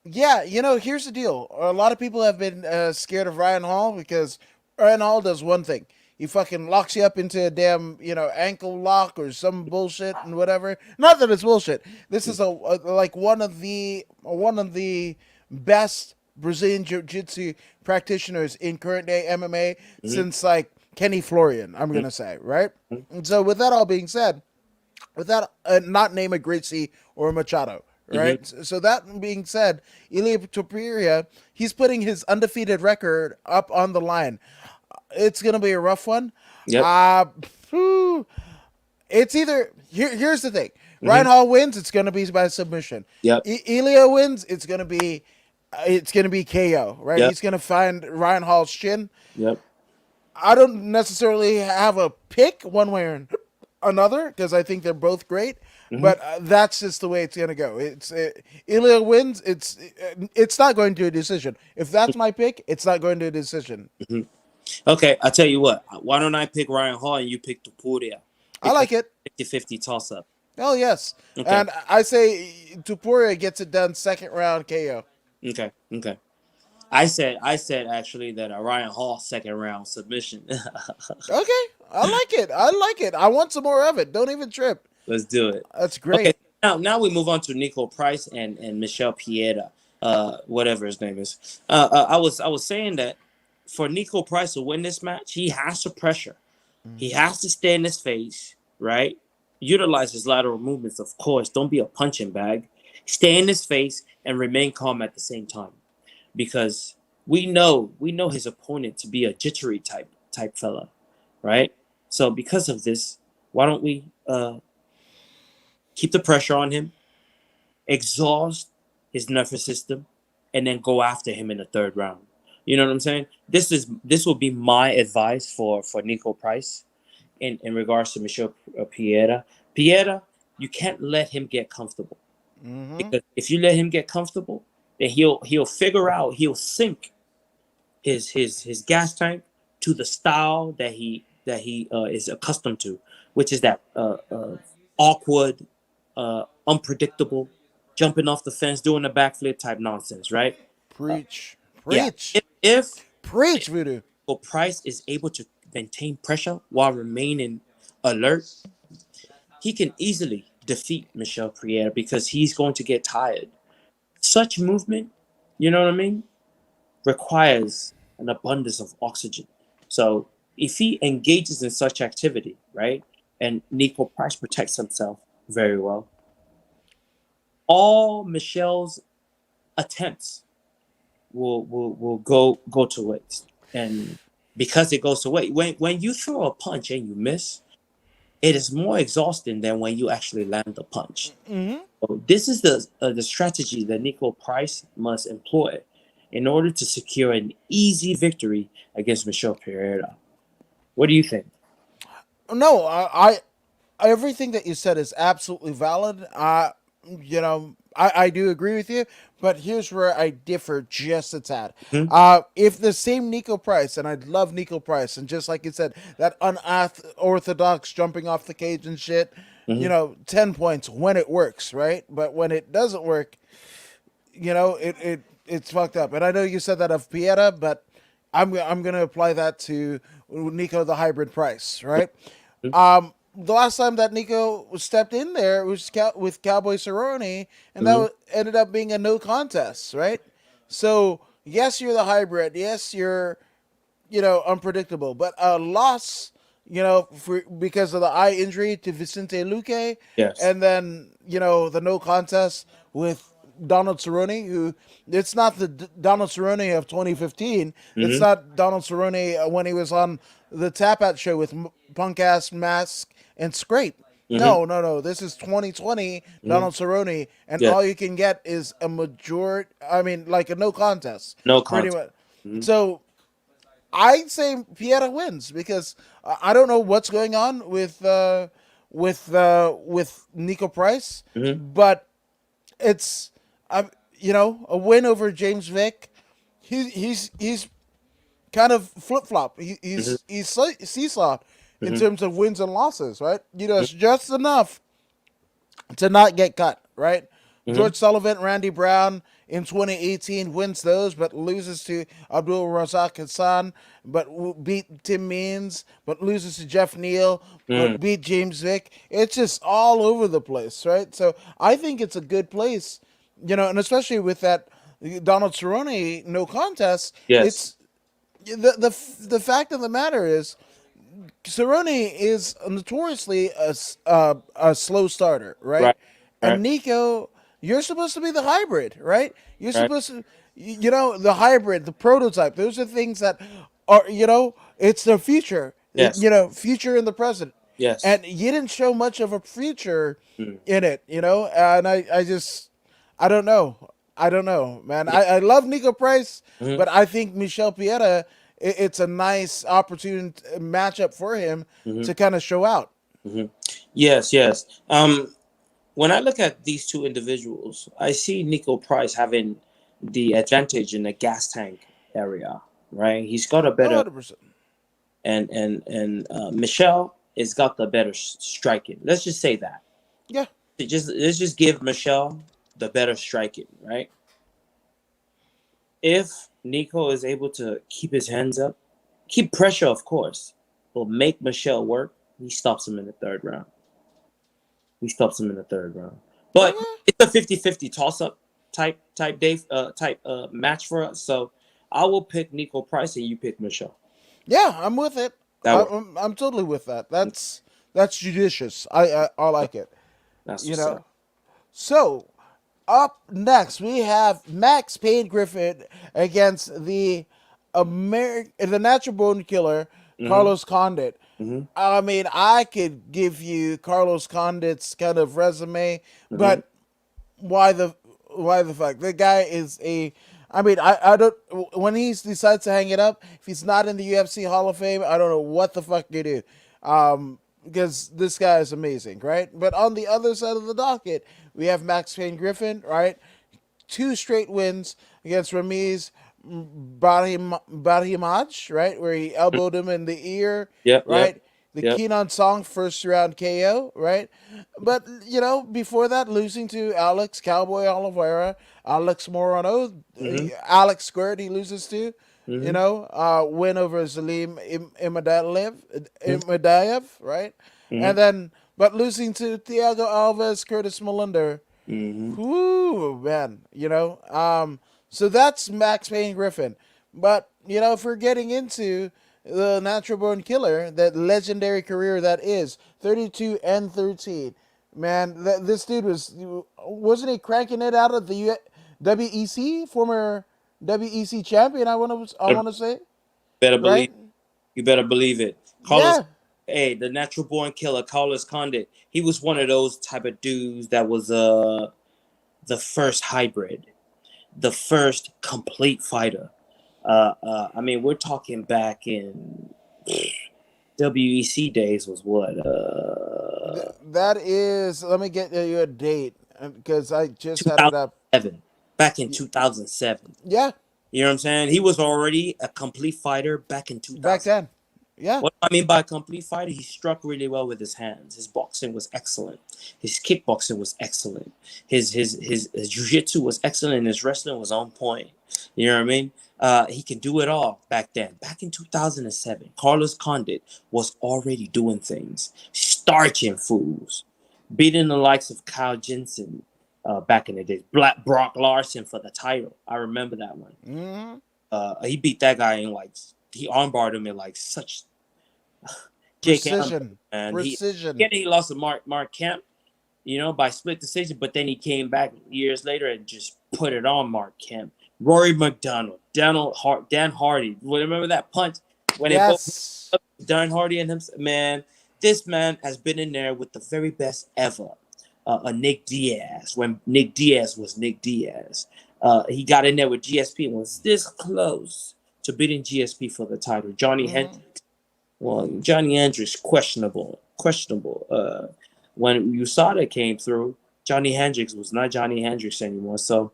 yeah, here's the deal. A lot of people have been scared of Ryan Hall because Ryan Hall does one thing. He fucking locks you up into a damn, ankle lock or some bullshit and whatever. Not that it's bullshit. This is like one of the best Brazilian Jiu-Jitsu practitioners in current day MMA Mm-hmm. since like Kenny Florian, I'm gonna say, right? Mm-hmm. And so with that all being said, without not name a Gracie or a Machado, Mm-hmm. right? So that being said, Ilya Topuria, he's putting his undefeated record up on the line. It's gonna be a rough one. Yep. Uh, whew, it's either here's the thing. Mm-hmm. Ryan Hall wins, it's gonna be by submission. Yep. Ilya wins, it's gonna be KO, right? Yep. He's gonna find Ryan Hall's chin. Yep. I don't necessarily have a pick one way or another because I think they're both great. Mm-hmm. But that's just the way it's gonna go. Ilya wins. It's not going to a decision. If that's my pick, it's not going to a decision. Mm-hmm. Okay, I'll tell you what. Why don't I pick Ryan Hall and you pick Tupuria? I Because like it. 50-50 toss up. Oh yes, Okay. and I say Tupuria gets it done second round KO. Okay. Okay. I said actually that a Ryan Hall second round submission. Okay, I like it. I like it. I want some more of it. Don't even trip. Let's do it. That's Okay. great. Now we move on to Nico Price and Michelle Pieta, whatever his name is. I was saying that for Nico Price to win this match, he has to pressure. He Mm-hmm. has to stay in his face, right? Utilize his lateral movements, of course. Don't be a punching bag. Stay in his face and remain calm at the same time, because we know his opponent to be a jittery type fella, right? So because of this, why don't we keep the pressure on him, exhaust his nervous system, and then go after him in the third round. You know what I'm saying? This will be my advice for Nico Price in regards to Michel Piera. Piera, you can't let him get comfortable, Mm-hmm. because if you let him get comfortable, then he'll figure out, he'll sink his gas tank to the style that he is accustomed to, which is that awkward, unpredictable, jumping off the fence, doing a backflip type nonsense, right? Uh, Preach, yeah. preach, If preach, Voodoo. But Price is able to maintain pressure while remaining alert, he can easily defeat Michel Priere because he's going to get tired. Such movement, you know what I mean, requires an abundance of oxygen. So if he engages in such activity, right, and Nico Price protects himself very well, all Michel's attempts will go to waste. And because it goes to waste, when you throw a punch and you miss, it is more exhausting than when you actually land the punch. So this is the strategy that Nico Price must employ in order to secure an easy victory against Michel Pereira. What do you think? No, everything that you said is absolutely valid. I do agree with you, but here's where I differ just a tad. Hmm. If the same Nico Price, and I love Nico Price, and just like you said, that unorthodox jumping off the cage and shit, Hmm. 10 points when it works, right? But when it doesn't work, it's fucked up. And I know you said that of Pieta, but I'm gonna apply that to Nico the hybrid Price, right? The last time that Nico stepped in there was with Cowboy Cerrone, and Hmm. ended up being a no contest, right? So yes, you're the hybrid. Yes, you're unpredictable, but a loss, because of the eye injury to Vicente Luque, Yes. and then the no contest with Donald Cerrone, who it's not the Donald Cerrone of 2015. It's Hmm. not Donald Cerrone when he was on the Tap Out show with Punk Ass Mask and Scrape. Hmm. No, no, no. This is 2020 Hmm. Donald Cerrone, and Yes. all you can get is a majority. I mean, like a no contest, No pretty contact. much. Hmm. So I'd say Pieta wins because I don't know what's going on with Nico Price, Hmm. but it's a win over James Vick. He's kind of flip flop. Hmm. He's seesaw in Hmm. terms of wins and losses, right? It's just enough to not get cut, right? Hmm. George Sullivan, Randy Brown in 2018 wins those, but loses to Abdul Razak Hassan, but beat Tim Means, but loses to Jeff Neal, Hmm. but beat James Vick. It's just all over the place, right? So I think it's a good place, and especially with that Donald Cerrone no contest, Yes. it's the fact of the matter is Cerrone is notoriously a slow starter, right? Right. And Right. Nico, you're supposed to be the hybrid, right? You're Right. supposed to, the hybrid, the prototype. Those are things that are, it's the future, Yes. future in the present. Yes. And you didn't show much of a future Mm. in it, and I just, I don't know. I don't know, man. Yeah. I love Nico Price, Hmm. but I think Michel Pieta, it's a nice opportunity matchup for him Hmm. to kind of show out. Hmm. Yes. Yes. When I look at these two individuals, I see Nico Price having the advantage in the gas tank area, right? He's got a Oh, better 100%. and Michelle has got the better striking. Let's just say that. Yeah. Let's just give Michelle the better striking, right? If Nico is able to keep his hands up, keep pressure, of course, but make Michelle work, he stops him in the third round. He stops him in the third round. But Okay. it's a 50-50 toss up type match for us. So I will pick Nico Price and you pick Michelle. Yeah, I'm with it. That works. I'm totally with that. That's judicious. I like it. That's You what's up. know. So up next we have Max Payne Griffin against the natural born killer Hmm. Carlos Condit. Hmm. I mean, I could give you Carlos Condit's kind of resume, Hmm. but why the why the fuck? The guy is a. I mean, I don't. When he decides to hang it up, if he's not in the UFC Hall of Fame, I don't know what the fuck you do. Because this guy is amazing, right? But on the other side of the docket, we have Max Payne Griffin, right? Two straight wins against Ramiz Barhimaj, right? Where he elbowed him in the ear, Yep. Yep. right? The Yep. Keenan Song first round KO, right? But, before that, losing to Alex Cowboy Oliveira, Alex Morano, Hmm. Alex Squirt, he loses to. Mm-hmm. Win over Salim Imadayev, right? And Mm-hmm. then, but losing to Thiago Alves, Curtis Molinder. Mm-hmm. Whoo, man, so that's Max Payne Griffin. But, if we're getting into the Natural Born Killer, that legendary career that is 32 and 13, man, this dude wasn't he cranking it out of the WEC, former WEC champion, I want to say, Better believe. right? You better believe it. Carlos, Yeah, hey, the natural born killer, Carlos Condit. He was one of those type of dudes that was the first hybrid, the first complete fighter. I mean, we're talking back in WEC days was what? that is, let me get you a date because I just had it up. 2007. Back in 2007. Yeah, You know what I'm saying? He was already a complete fighter back in back 2000. then. Yeah. What I mean by a complete fighter, he struck really well with his hands. His boxing was excellent. His kickboxing was excellent. His jiu-jitsu was excellent. His wrestling was on point. You know what I mean? He can do it all back then. Back in 2007, Carlos Condit was already doing things, starching fools, beating the likes of Kyle Jensen back in the days. Black Brock Larson for the title. I remember that one. Hmm. He beat that guy in like he armbarred him in like such Jake Allen, Precision. and Precision. he lost to Mark Kemp, by split decision. But then he came back years later and just put it on Mark Kemp. Rory McDonald, Dan Hardy. Remember that punch when they both Yes. Dan Hardy and him? Man, this man has been in there with the very best ever. A Nick Diaz when Nick Diaz was Nick Diaz. He got in there with GSP and was this close to beating GSP for the title. Hmm. Well, Johnny Hendricks questionable. Questionable. When USADA came through, Johnny Hendricks was not Johnny Hendricks anymore. So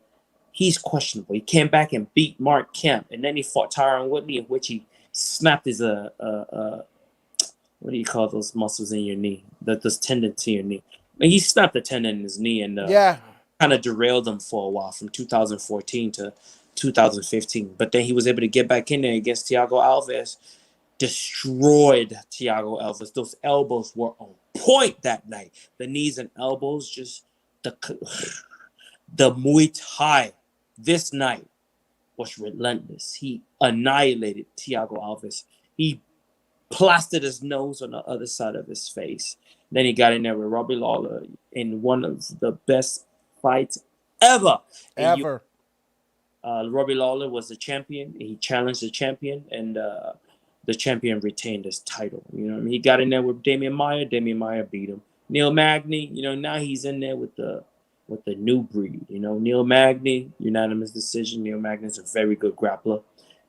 he's questionable. He came back and beat Mark Kemp, and then he fought Tyron Woodley, in which he snapped his what do you call those muscles in your knee? Those tendons in your knee. And he snapped the tendon in his knee and Yeah. kind of derailed him for a while from 2014 to 2015. But then he was able to get back in there against Thiago Alves, destroyed Thiago Alves. Those elbows were on point that night. The knees and elbows, just the the Muay Thai this night was relentless. He annihilated Thiago Alves. He plastered his nose on the other side of his face. Then he got in there with Robbie Lawler in one of the best fights ever. And Ever. Robbie Lawler was the champion. He challenged the champion, and the champion retained his title. He got in there with Damian Maia. Damian Maia beat him. Neil Magny, now he's in there with the new breed. Neil Magny, unanimous decision. Neil Magny is a very good grappler.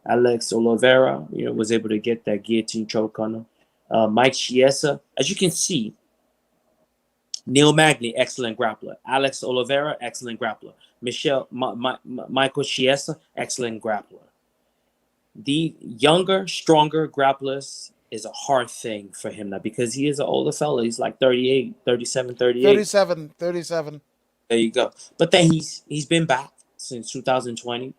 Alex Oliveira, was able to get that guillotine choke on him. Mike Chiesa, as you can see, Neil Magny, excellent grappler. Alex Oliveira, excellent grappler. Michael Chiesa, excellent grappler. The younger, stronger grapplers is a hard thing for him now because he is an older fella. He's like 38, 37, 38. 37. 37. There you go. But then he's been back since 2020.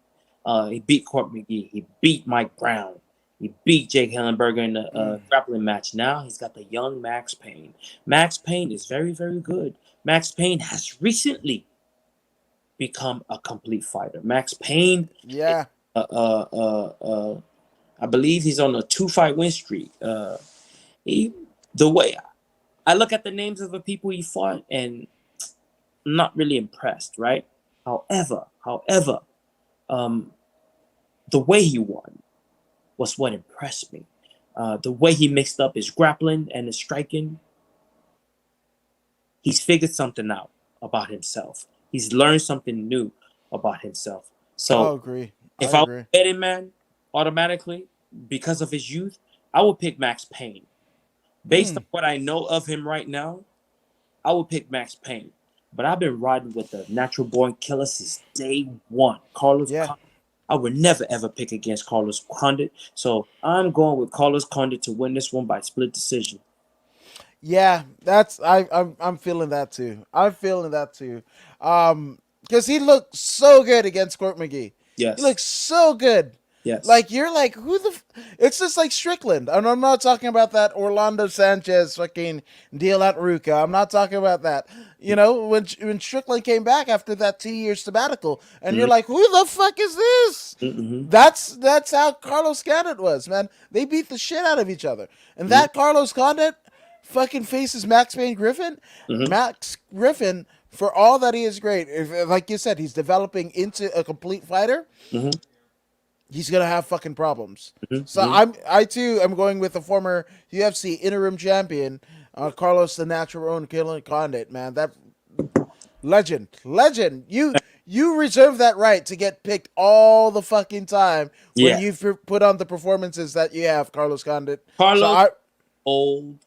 He beat Court McGee. He beat Mike Brown. He beat Jake Hellenberger in the grappling match. Now he's got the young Max Payne. Max Payne is very, very good. Max Payne has recently become a complete fighter. Max Payne, Yeah. uh, uh, uh, uh, I believe he's on a 2-fight win streak. He, the way I look at the names of the people he fought, and I'm not really impressed, right? However, um, the way he won was what impressed me. The way he mixed up his grappling and his striking, he's figured something out about himself. He's learned something new about himself. I So agree. I if I was agree. a betting man, automatically, because of his youth, I would pick Max Payne. Based on Mm. what I know of him right now, I would pick Max Payne. But I've been riding with the natural born killer since day one. Carlos Yeah. Condit. I would never ever pick against Carlos Condit. So I'm going with Carlos Condit to win this one by split decision. Yeah, I'm feeling that too. I'm feeling that too. Because he looked so good against Court McGee. He Yes. looked so good. Yes. Like you're like who the? It's just like Strickland. And I'm not talking about that Orlando Sanchez fucking deal at Ruka. I'm not talking about that. You know when Strickland came back after that 2 year sabbatical, and you're Mm-hmm. like, who the fuck is this? Mm-hmm. That's how Carlos Condit was, man. They beat the shit out of each other, and that Carlos Condit fucking faces Max Payne Griffin. Mm-hmm. Max Griffin, for all that he is great, if, like you said, he's developing into a complete fighter, Mm-hmm. he's gonna have fucking problems. So Mm-hmm. I too am going with the former UFC interim champion, Carlos the Natural Own Killing Condit. Man, that legend. You reserve that right to get picked all the fucking time when Yeah. you put on the performances that you have, Carlos Condit. So Carlos, I old,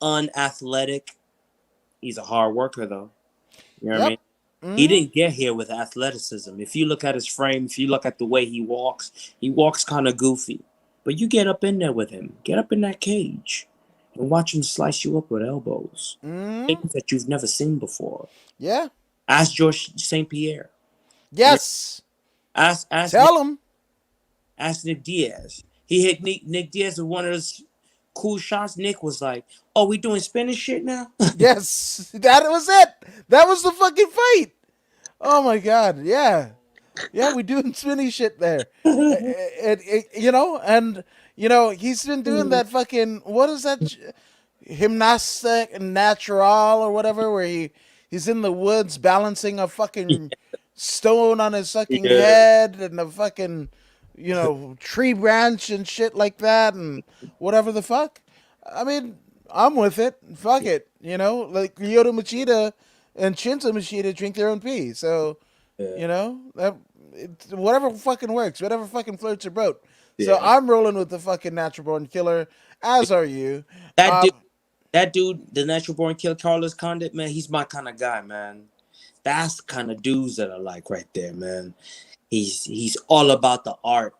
unathletic. He's a hard worker though. You know what I yep. mean? He Mm-hmm. didn't get here with athleticism. If you look at his frame, if you look at the way he walks kind of goofy. But you get up in there with him, get up in that cage, and watch him slice you up with elbows. Mm-hmm. Things that you've never seen before. Yeah. Ask George St. Pierre. Yes. Ask Nick, Tell him. ask Nick Diaz. He hit Nick Diaz with one of those cool shots. Nick was like, "Oh, we doing spinning shit now?" Yes. That was it. That was the fucking fight. Oh my god. Yeah. Yeah, we doing spinny shit there. You know, and you know he's been doing that fucking what is that gymnastic natural or whatever, where he's in the woods balancing a fucking stone on his fucking Yeah. head and a fucking tree branch and shit like that and whatever the fuck. I mean, I'm with it. Fuck it. You know, like Ryota Machida and Shinzo Machida drink their own pee. So Yeah. you know, whatever fucking works, whatever fucking floats your boat. So Yeah. I'm rolling with the fucking natural born killer, as are you. That Uh, dude, that dude, the natural born killer, Carlos Condit, man, he's my kind of guy, man. That's the kind of dudes that I like right there, man. He's all about the art.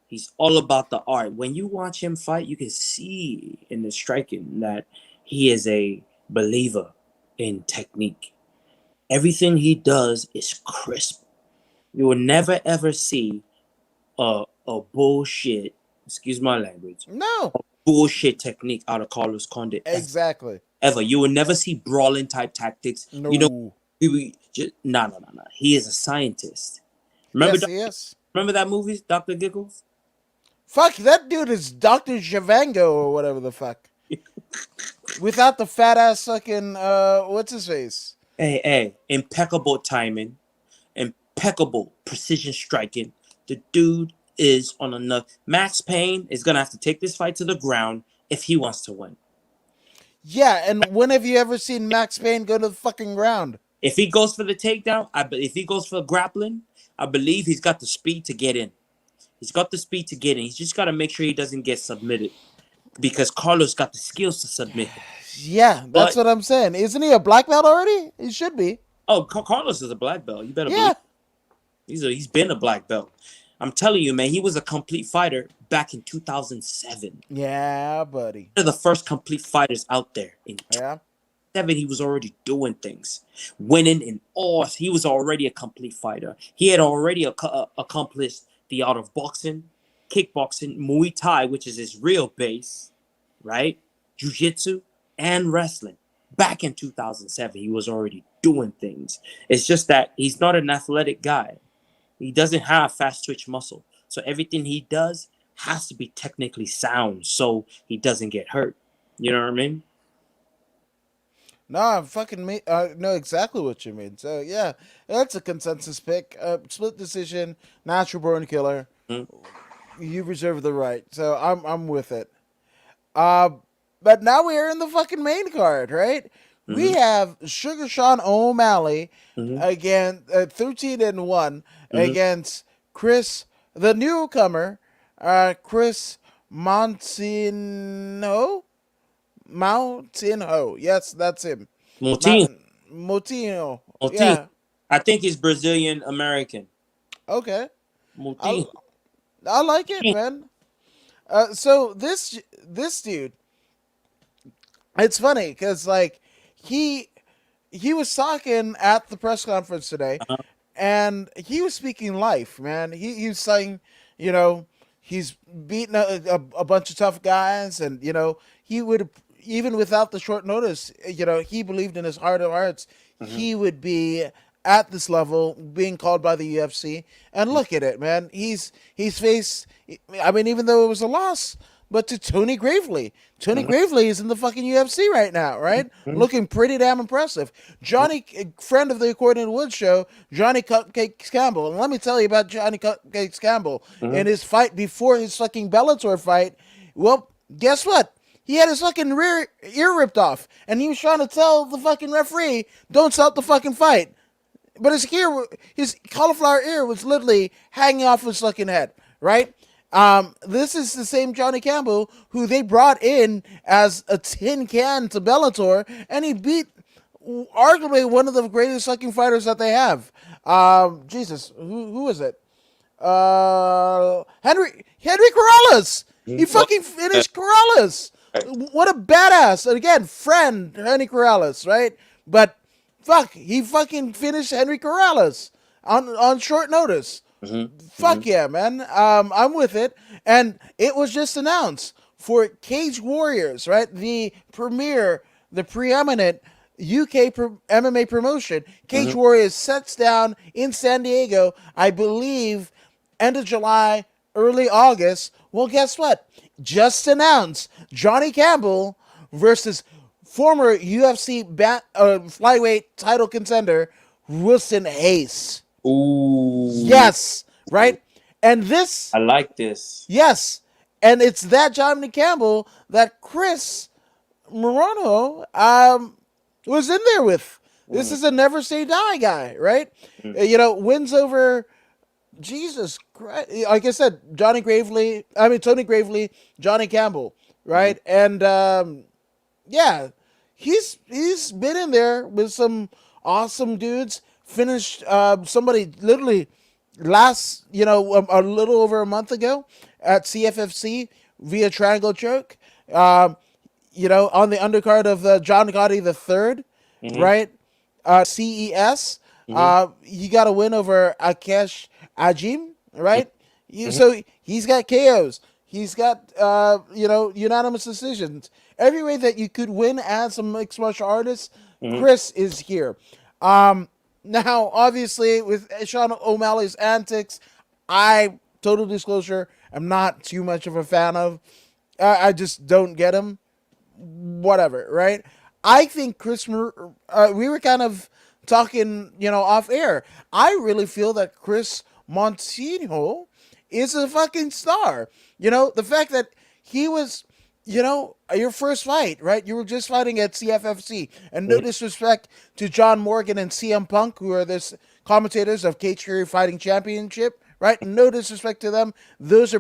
He's all about the art. When you watch him fight, you can see in the striking that he is a believer in technique. Everything he does is crisp. You will never ever see a bullshit, excuse my language, no, bullshit technique out of Carlos Condit exactly. ever. You will never see brawling type tactics. You know, No. we just no. He is a scientist. Remember, Yes, yes. remember that movie, Doctor Giggles? Fuck, that dude is Dr. Javango or whatever the fuck. Without the fat ass fucking, what's his face? Hey, impeccable timing, impeccable precision striking. The dude is on another. Max Payne is gonna have to take this fight to the ground if he wants to win. Yeah, and when have you ever seen Max Payne go to the fucking ground? If he goes for the takedown, if he goes for grappling, I believe he's got the speed to get in. He's got the speed to get in. He's just got to make sure he doesn't get submitted because Carlos got the skills to submit him. Yeah, that's But what I'm saying. Isn't he a black belt already? He should be. Carlos is a black belt. You better believe Yeah. he's been a black belt. I'm telling you, man, he was a complete fighter back in 2007. Yeah, buddy. One of the first complete fighters out there. In Yeah. 2007, he was already doing things, winning in all. He was already a complete fighter. He had already accomplished the art of boxing, kickboxing, Muay Thai, which is his real base, right? Jiu-jitsu and wrestling. Back in 2007, he was already doing things. It's just that he's not an athletic guy. He doesn't have fast twitch muscle. So everything he does has to be technically sound so he doesn't get hurt. You know what I mean? No, I fucking know exactly what you mean. So yeah, that's a consensus pick. Split decision, natural born killer. Mhm. You reserve the right. So I'm with it. Uh, but now we are in the fucking main card, right? We Mhm. have Sugar Sean O'Malley Mhm. again, 13-1 Mhm. against Chris, the newcomer, Chris Montino. Mountainho. Yes, that's him. Moutinho. Mountain Moutinho. Moutinho. Yeah. I think he's Brazilian American. Okay. I Moutinho. I like it, man. So this dude, it's funny because like he he was talking at the press conference today, Uh-huh. and he was speaking life, man. He was saying, You know, he's beaten a bunch of tough guys, and he would, even without the short notice, he believed in his heart of hearts Mm-hmm. he would be at this level, being called by the UFC. And look at it, man. He's faced. I mean, even though it was a loss, but to Tony Gravely. Tony Mm-hmm. Gravely is in the fucking UFC right now, right? Mm-hmm. Looking pretty damn impressive. Johnny, friend of the According to Woods show, Johnny Cupcakes Campbell. And let me tell you about Johnny Cupcakes Campbell. In Mm-hmm. his fight before his fucking Bellator fight, well, guess what? He had his fucking rear ear ripped off, and he was trying to tell the fucking referee, "Don't stop the fucking fight." But his cauliflower ear was literally hanging off his fucking head, right? This is the same Johnny Campbell who they brought in as a tin can to Bellator, and he beat arguably one of the greatest fucking fighters that they have. Jesus, who is it? Henry Corrales. He Mm-hmm. Oh, fucking yeah. finished Corrales. Right. What a badass! And again, friend Henry Corrales, right? But fuck, he fucking finished Henry Corrales on short notice. Mm-hmm. Mm-hmm. Fuck yeah, man. I'm with it. And it was just announced for Cage Warriors, right? The preeminent UK MMA promotion. Cage Mm-hmm. Warriors sets down in San Diego, I believe, end of July, early August. Well, guess what? Just announced Johnny Campbell versus former UFC flyweight title contender Wilson Hayes. Ooh, Yes, right? And this, I like this. yes, and it's that Johnny Campbell that Chris Morano was in there with. This Mm-hmm. is a never say die guy, right? Wins over Jesus Christ. Like I said, Tony Gravely, Johnny Campbell, Mm-hmm. right? And yeah, he's been in there with some awesome dudes. Finished somebody literally a little over a month ago at CFFC via triangle choke. Um, on the undercard of John Gotti the third, Mm-hmm. right? CES. Mm-hmm. He got a win over Akesh Ajim, right? Mm-hmm. So he's got KOs. He's got unanimous decisions. Every way that you could win as a mixed martial artist, Mm-hmm. Chris is here. Now, obviously, with Sean O'Malley's antics, total disclosure, I'm not too much of a fan of. I just don't get him. Whatever, right? I think we were kind of talking, off air. I really feel that Chris Montijo is a fucking star. The fact that he was, your first fight, right? You were just fighting at CFFC, and no Mm-hmm. disrespect to John Morgan and CM Punk, who are this commentators of Cage Fury Fighting Championship, right? No disrespect to them. Those are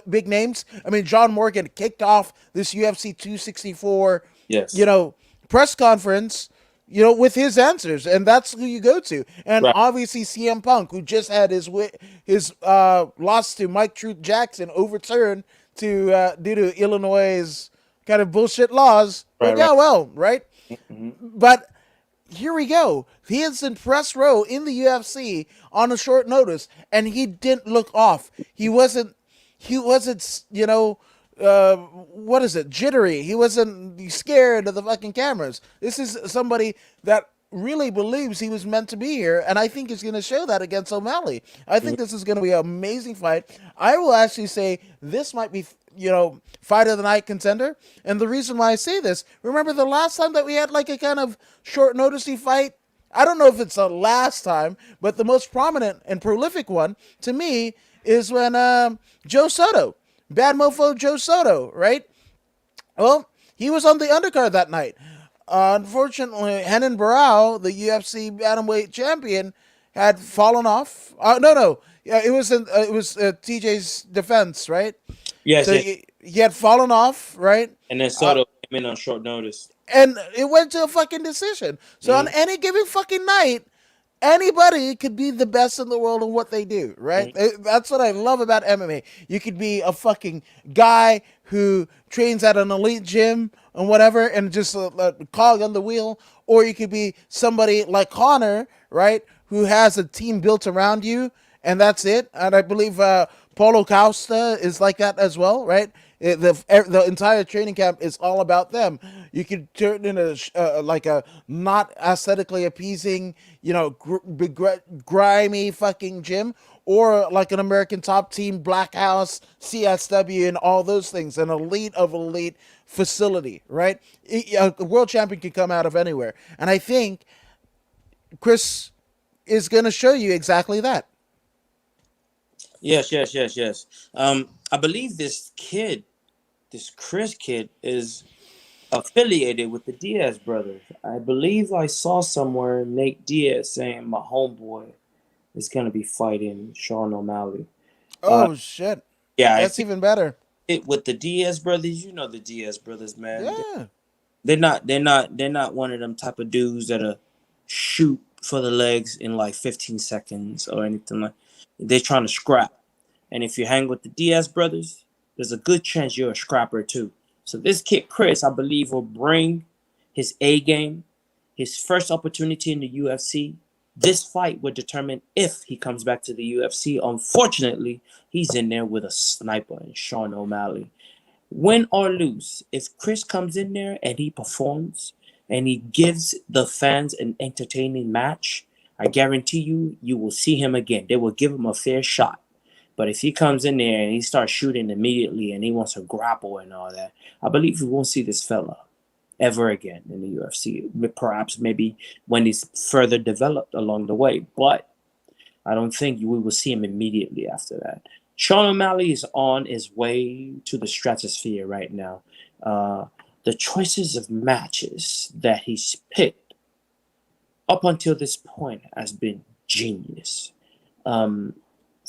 big names. I mean, John Morgan kicked off this UFC 264, you Yes. know, press conference, with his answers, and that's who you go to. And Right. obviously CM Punk, who just had his loss to Mike Truth Jackson overturned to due to Illinois' kind of bullshit laws. Right. But Right. yeah, well, right. Mm-hmm. But here we go. He is in press row in the UFC on a short notice, and he didn't look off. He wasn't. He wasn't. What is it? Jittery. He wasn't scared of the fucking cameras. This is somebody that really believes he was meant to be here, and I think he's going to show that against O'Malley. I think this is going to be an amazing fight. I will actually say this might be, fight of the night contender. And the reason why I say this, remember the last time that we had like a kind of short noticey fight? I don't know if it's the last time, but the most prominent and prolific one to me is when Joe Soto, Bad Mofo Joe Soto, right? Well, he was on the undercard that night. Unfortunately, Henan Barao, the UFC bantamweight champion, had fallen off. No, yeah, it was TJ's defense, right? Yes. So Yes. he had fallen off, right? And then Uh, Soto came in on short notice. and it went to a fucking decision. So on Mm-hmm. any given fucking night, anybody could be the best in the world in what they do, right? That's what I love about MMA. You could be a fucking guy who trains at an elite gym and whatever, and just a cog on the wheel, or you could be somebody like Connor, right, who has a team built around you, and that's it. And I believe Paulo Costa is like that as well, right? The entire training camp is all about them. You could turn in like a not aesthetically appeasing, grimy fucking gym, or like an American Top Team, Black House, CSW, and all those things, an elite of elite facility, right? A world champion can come out of anywhere, and I think Chris is going to show you exactly that. Yes, yes, yes, yes. I believe this kid, this Chris kid, is affiliated with the Diaz brothers. I believe I saw somewhere Nate Diaz saying my homeboy is gonna be fighting Sean O'Malley. Uh, Oh shit, yeah, I that's think even better. it with the Diaz brothers. You know the Diaz brothers, man. Yeah. They're not one of them type of dudes that'll shoot for the legs in like 15 seconds or anything like. They're trying to scrap. And if you hang with the Diaz brothers, there's a good chance you're a scrapper too. So this kid Chris, I believe, will bring his A game, his first opportunity in the UFC. This fight would determine if he comes back to the UFC. Unfortunately, he's in there with a sniper and Sean O'Malley. Win or lose, if Chris comes in there and he performs and he gives the fans an entertaining match, I guarantee you, you will see him again. They will give him a fair shot. But if he comes in there and he starts shooting immediately and he wants to grapple and all that, I believe we won't see this fella ever again in the UFC. Perhaps maybe when he's further developed along the way. But I don't think we will see him immediately after that. Sean O'Malley is on his way to the stratosphere right now. Uh, the choices of matches that he's picked up until this point has been genius. Um,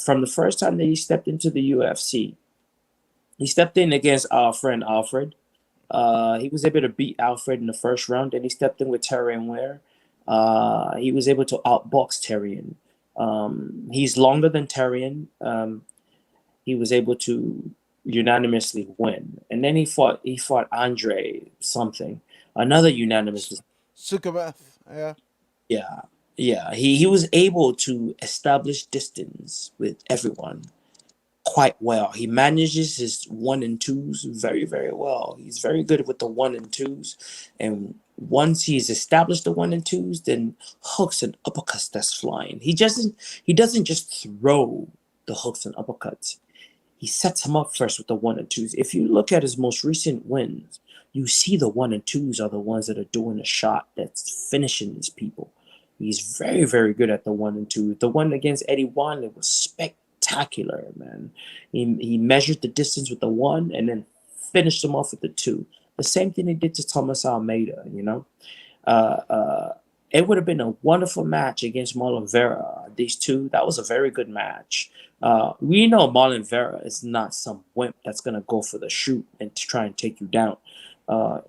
from the first time that he stepped into the UFC, he stepped in against our friend Alfred. He was able to beat Alfred in the first round. Then he stepped in with Tyrion Ware. He was able to outbox Tyrion. He's longer than Tyrion. He was able to unanimously win. And then he fought Andre something, another unanimous. Sukumath. Yeah. Yeah, yeah. He was able to establish distance with everyone quite well. He manages his one and twos very, very well. He's very good with the one and twos. And once he's established the one and twos, then hooks and uppercuts that's flying. He doesn't just throw the hooks and uppercuts. He sets him up first with the one and twos. If you look at his most recent wins, you see the one and twos are the ones that are doing the shot that's finishing these people. He's very, very good at the one and two. The one against Eddie Wanley was spectacular, man. He measured the distance with the one and then finished him off with the two. The same thing he did to Thomas Almeida, you know? Uh, uh, it would have been a wonderful match against Marlon Vera. These two, that was a very good match. We know Marlon Vera is not some wimp that's gonna go for the shoot and to try and take you down.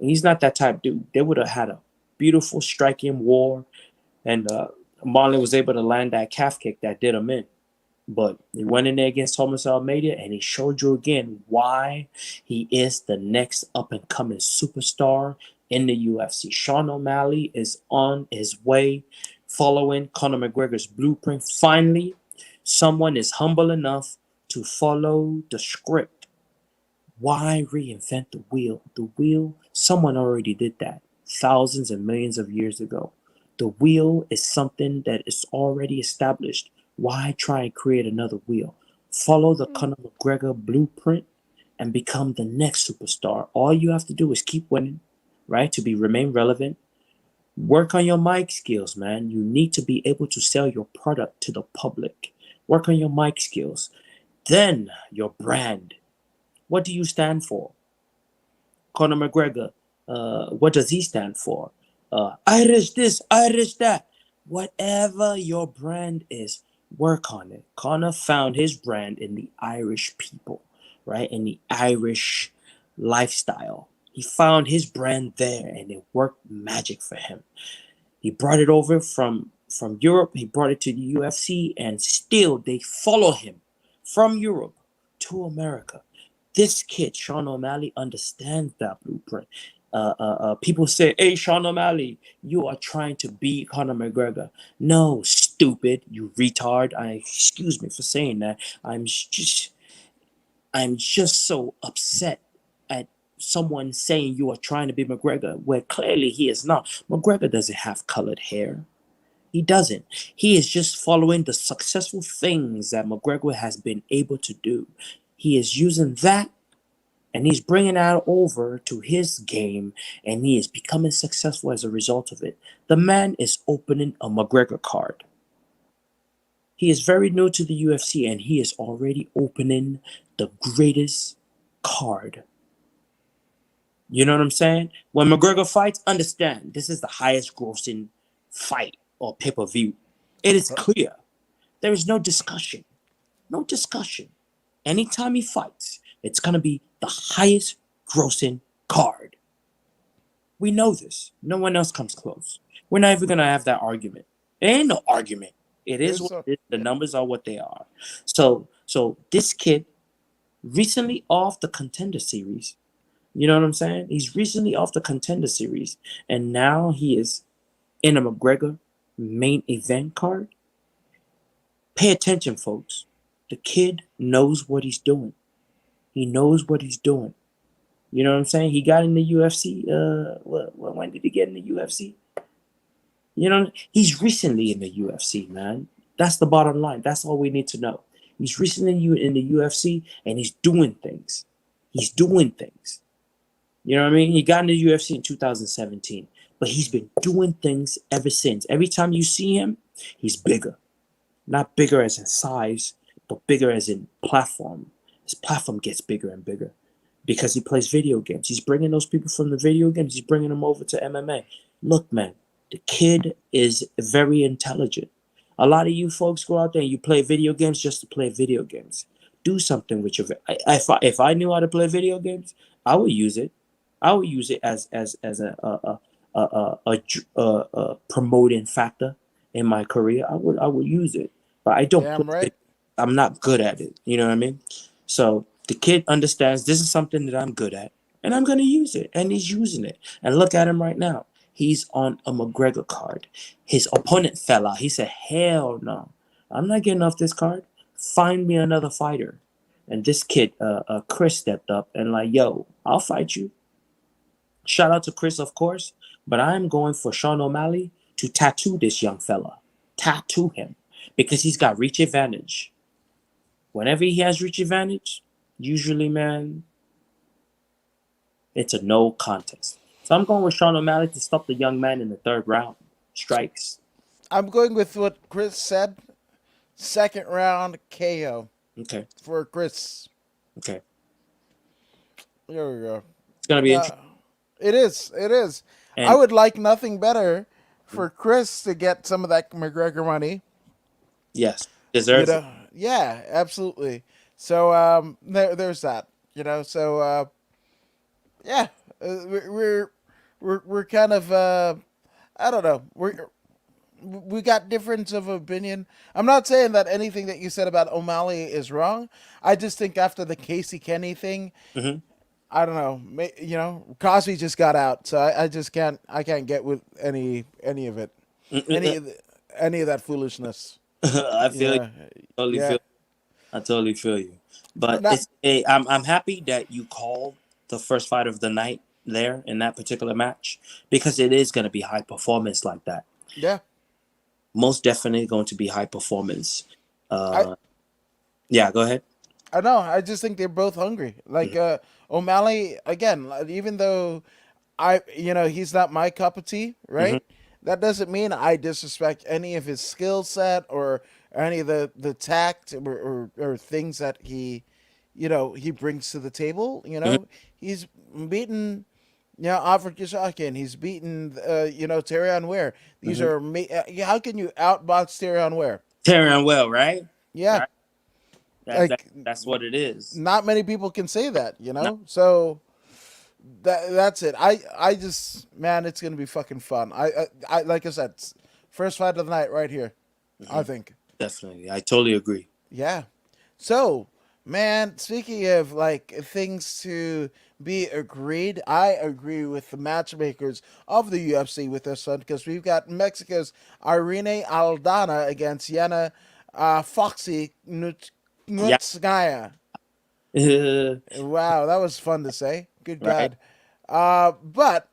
He's not that type dude. They would have had a beautiful striking war, and Marlon was able to land that calf kick that did him in. But he went in there against Thomas Almeida and he showed you again why he is the next up and coming superstar in the UFC. Sean O'Malley is on his way following Conor McGregor's blueprint. Finally, someone is humble enough to follow the script. Why reinvent the wheel? The wheel, someone already did that thousands and millions of years ago. The wheel is something that is already established. Why try and create another wheel? Follow the Conor McGregor blueprint and become the next superstar. All you have to do is keep winning, right? To be remain relevant. Work on your mic skills, man. You need to be able to sell your product to the public. Work on your mic skills. Then your brand. What do you stand for? Conor McGregor, what does he stand for? Irish this, Irish that. Whatever your brand is, work on it. Conor found his brand in the Irish people, right? In the Irish lifestyle. He found his brand there and it worked magic for him. He brought it over from Europe. He brought it to the UFC, and still they follow him from Europe to America. This kid, Sean O'Malley, understands that blueprint. People say, "Hey, Sean O'Malley, you are trying to beat Conor McGregor." No, stupid, you retard. I excuse me for saying that. I'm just so upset at someone saying you are trying to be McGregor, where clearly he is not. McGregor doesn't have colored hair. He doesn't. He is just following the successful things that McGregor has been able to do. He is using that and he's bringing that over to his game and he is becoming successful as a result of it. The man is opening a McGregor card. He is very new to the UFC and he is already opening the greatest card. You know what I'm saying? When McGregor fights, understand this is the highest grossing fight or pay per view. It is clear. There is no discussion. No discussion. Anytime he fights, it's going to be the highest grossing card. We know this. No one else comes close. We're not even going to have that argument. There ain't no argument. It is what it is. The numbers are what they are. So this kid recently off the contender series. You know what I'm saying? He's recently off the contender series, and now he is in a McGregor main event card. Pay attention, folks. The kid knows what he's doing. He knows what he's doing. You know what I'm saying? He got in the UFC. When did he get in the UFC? You know, he's recently in the UFC, man. That's the bottom line. That's all we need to know. He's recently in the UFC, and he's doing things. He's doing things. You know what I mean? He got in the UFC in 2017, but he's been doing things ever since. Every time you see him, he's bigger. Not bigger as in size, but bigger as in platform. His platform gets bigger and bigger because he plays video games. He's bringing those people from the video games, he's bringing them over to MMA. Look, man, the kid is very intelligent. A lot of you folks go out there and you play video games just to play video games. Do something with your. If I knew how to play video games, I would use it. I would use it as a promoting factor in my career. I would use it, but I don't. Damn right. I'm not good at it. You know what I mean? So the kid understands this is something that I'm good at, and I'm gonna use it, and he's using it. And look at him right now. He's on a McGregor card. His opponent fell out. He said, "Hell no, I'm not getting off this card. Find me another fighter." And this kid, Chris, stepped up and like, "Yo, I'll fight you." Shout out to Chris, of course, but I'm going for Sean O'Malley to tattoo this young fella. Tattoo him because he's got reach advantage. Whenever he has reach advantage, usually, man, it's a no contest. So I'm going with Sean O'Malley to stop the young man in the third round. Strikes. I'm going with what Chris said. Second round KO Okay. for Chris. Okay. There we go. It's gonna be interesting. It is. It is. And I would like nothing better for Chris to get some of that McGregor money. yes, You deserves it. know, yeah, absolutely. So there's that. You know, so yeah, we're kind of I don't know. We got difference of opinion. I'm not saying that anything that you said about O'Malley is wrong. I just think after the Casey Kenny thing, Mm-hmm. I don't know. You know, Cosby just got out, so I just can't. I can't get with any of it, any of any of that foolishness. I feel you. Yeah, Totally yeah. feel. I totally feel you. But Not, I'm happy that you called the first fight of the night there in that particular match because it is going to be high performance like that. yeah. Most definitely going to be high performance. I Yeah, go ahead. I know. I just think they're both hungry. Like O'Malley again. Like, even though he's not my cup of tea, Mm-hmm. right? That doesn't mean I disrespect any of his skill set or any of the tact or things that he brings to the table. Mm-hmm. He's beaten Alfred Kishakin. He's beaten Terrion Ware. These Mm-hmm. are how can you outbox Terrion Ware? Tearing well, right? Yeah, Right. like That's what it is. not many people can say that. No, So that's it. I just man, it's gonna be fucking fun. I like I said, first fight of the night right here. I mm-hmm. think. Definitely. I totally agree. Yeah. So Man, speaking of like things to be agreed, I agree with the matchmakers of the UFC with this one because we've got Mexico's Irene Aldana against Yana Foxy Yeah. Nutskaya. Wow, that was fun to say. Good Right. God. But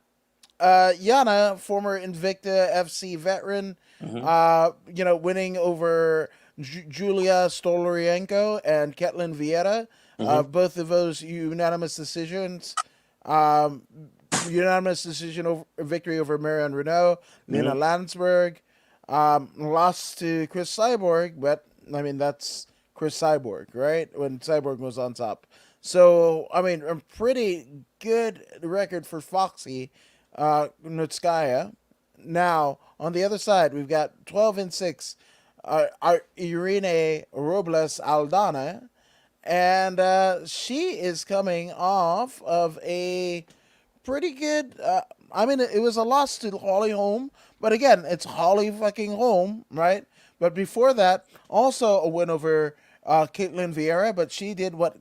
Yana, former Invicta FC veteran, Mm-hmm. winning over Julia Stolorienko and Ketlin Vieira. Mm-hmm. Both of those unanimous decisions. Um, Unanimous decision over victory over Marion Renault, Lena Mm-hmm. Landsberg. Lost to Chris Cyborg, but I mean that's Chris Cyborg, right? When Cyborg was on top. So I mean, a pretty good record for Foxy Nutskaya. Now on the other side, we've got 12-6, Irene Robles Aldana, and she is coming off of a pretty good. I mean, it was a loss to Holly Holm, but again, it's Holly fucking Holm, right? But before that, also a win over Caitlin Vieira, but she did what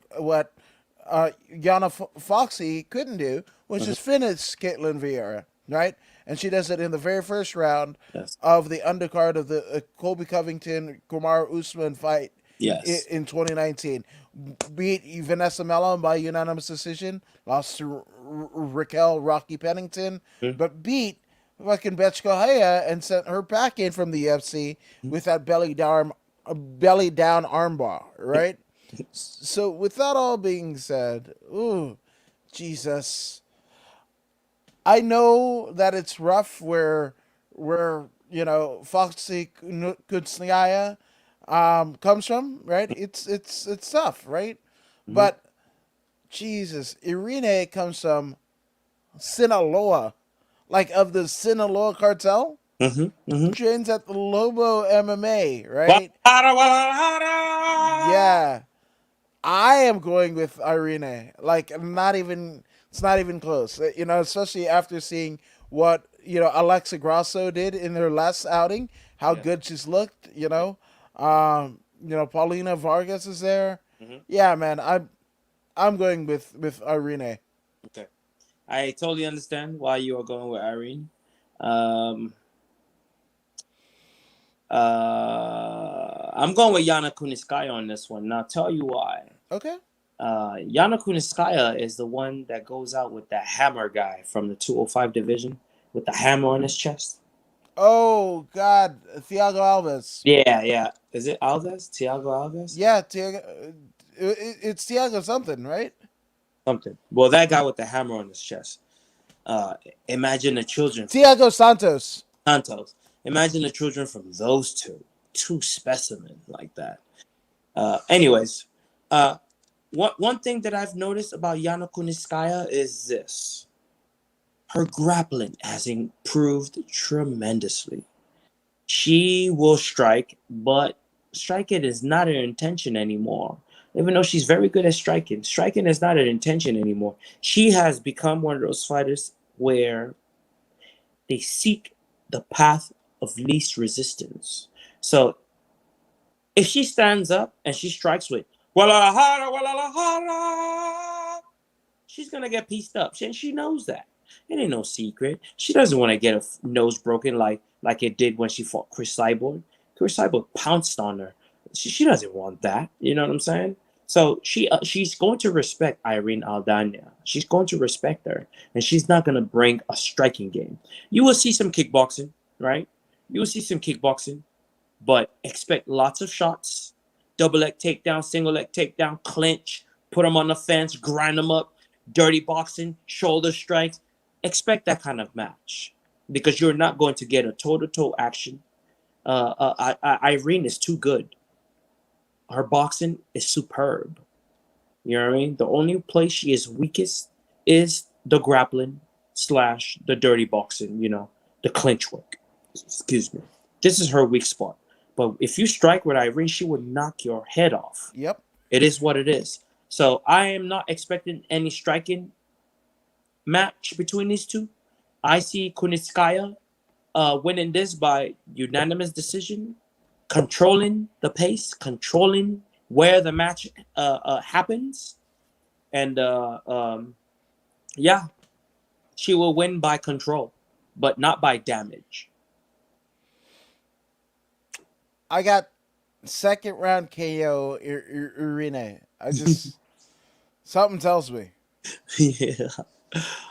Yana Foxy couldn't do, which Mm-hmm. is finish Caitlin Vieira, right? And she does it in the very first round Yes. of the undercard of the Colby Covington Kumar Usman fight Yes. in 2019. Beat Vanessa Mellon by unanimous decision. Lost to Raquel Rocky Pennington, Mm-hmm. but beat fucking Betch Correia and sent her back in from the UFC with that belly down armbar, right? So with that all being said, ooh, Jesus, I know that it's rough where Foxy Kutsnaya comes from, right? It's tough, right? Mm-hmm. But Jesus, Irene comes from Sinaloa, like of the Sinaloa cartel. Mm-hmm. Mm-hmm. Trains at the Lobo MMA, right? Guadalajara, Guadalajara. Yeah, I am going with Irene. Like, not even it's not even close. Especially after seeing what Alexa Grasso did in her last outing, how Yes. good she's looked. Paulina Vargas is there. Mm-hmm. Yeah, man, I'm going with Irene. Okay. I totally understand why you are going with Irene. Um, I'm going with Yana Kuniskaya on this one. Now, I'll tell you why. Okay. Yana Kuniskaya is the one that goes out with that hammer guy from the 205 division with the hammer on his chest. Oh God, Thiago Alves. Yeah, yeah. Is it Alves? Thiago Alves? Yeah, Thiago. It's Thiago something, right? Something. Well, that guy with the hammer on his chest. Uh, Imagine the children from Thiago Santos. Santos. Imagine the children from those two specimens like that. Anyways, uh, one thing that I've noticed about Yana Kuniskaya is this: her grappling has improved tremendously. She will strike, but striking is not her intention anymore. Even though she's very good at striking is not her intention anymore. She has become one of those fighters where they seek the path of least resistance. So if she stands up and she strikes with Guadalajara, Guadalajara, she's gonna get pieced up. She knows that. It ain't no secret. She doesn't want to get her nose broken like it did when she fought Chris Cyborg. Chris Cyborg pounced on her. She doesn't want that. You know what I'm saying? So she's going to respect Irene Aldana. She's going to respect her, and she's not going to bring a striking game. You will see some kickboxing, right? You will see some kickboxing, but expect lots of shots, double leg takedown, single leg takedown, clinch, put them on the fence, grind them up, dirty boxing, shoulder strikes. Expect that kind of match because you're not going to get a toe-to-toe action. Irene is too good. Her boxing is superb. You know what I mean? The only place she is weakest is the grappling slash the dirty boxing, the clinch work. Excuse me. This is her weak spot. But if you strike with Irene, she would knock your head off. Yep. It is what it is. So I am not expecting any striking match between these two. I see Kunitskaya winning this by unanimous decision, controlling the pace, controlling where the match happens, and yeah, she will win by control, but not by damage. I got second round KO Irene. I just something tells me. Yeah.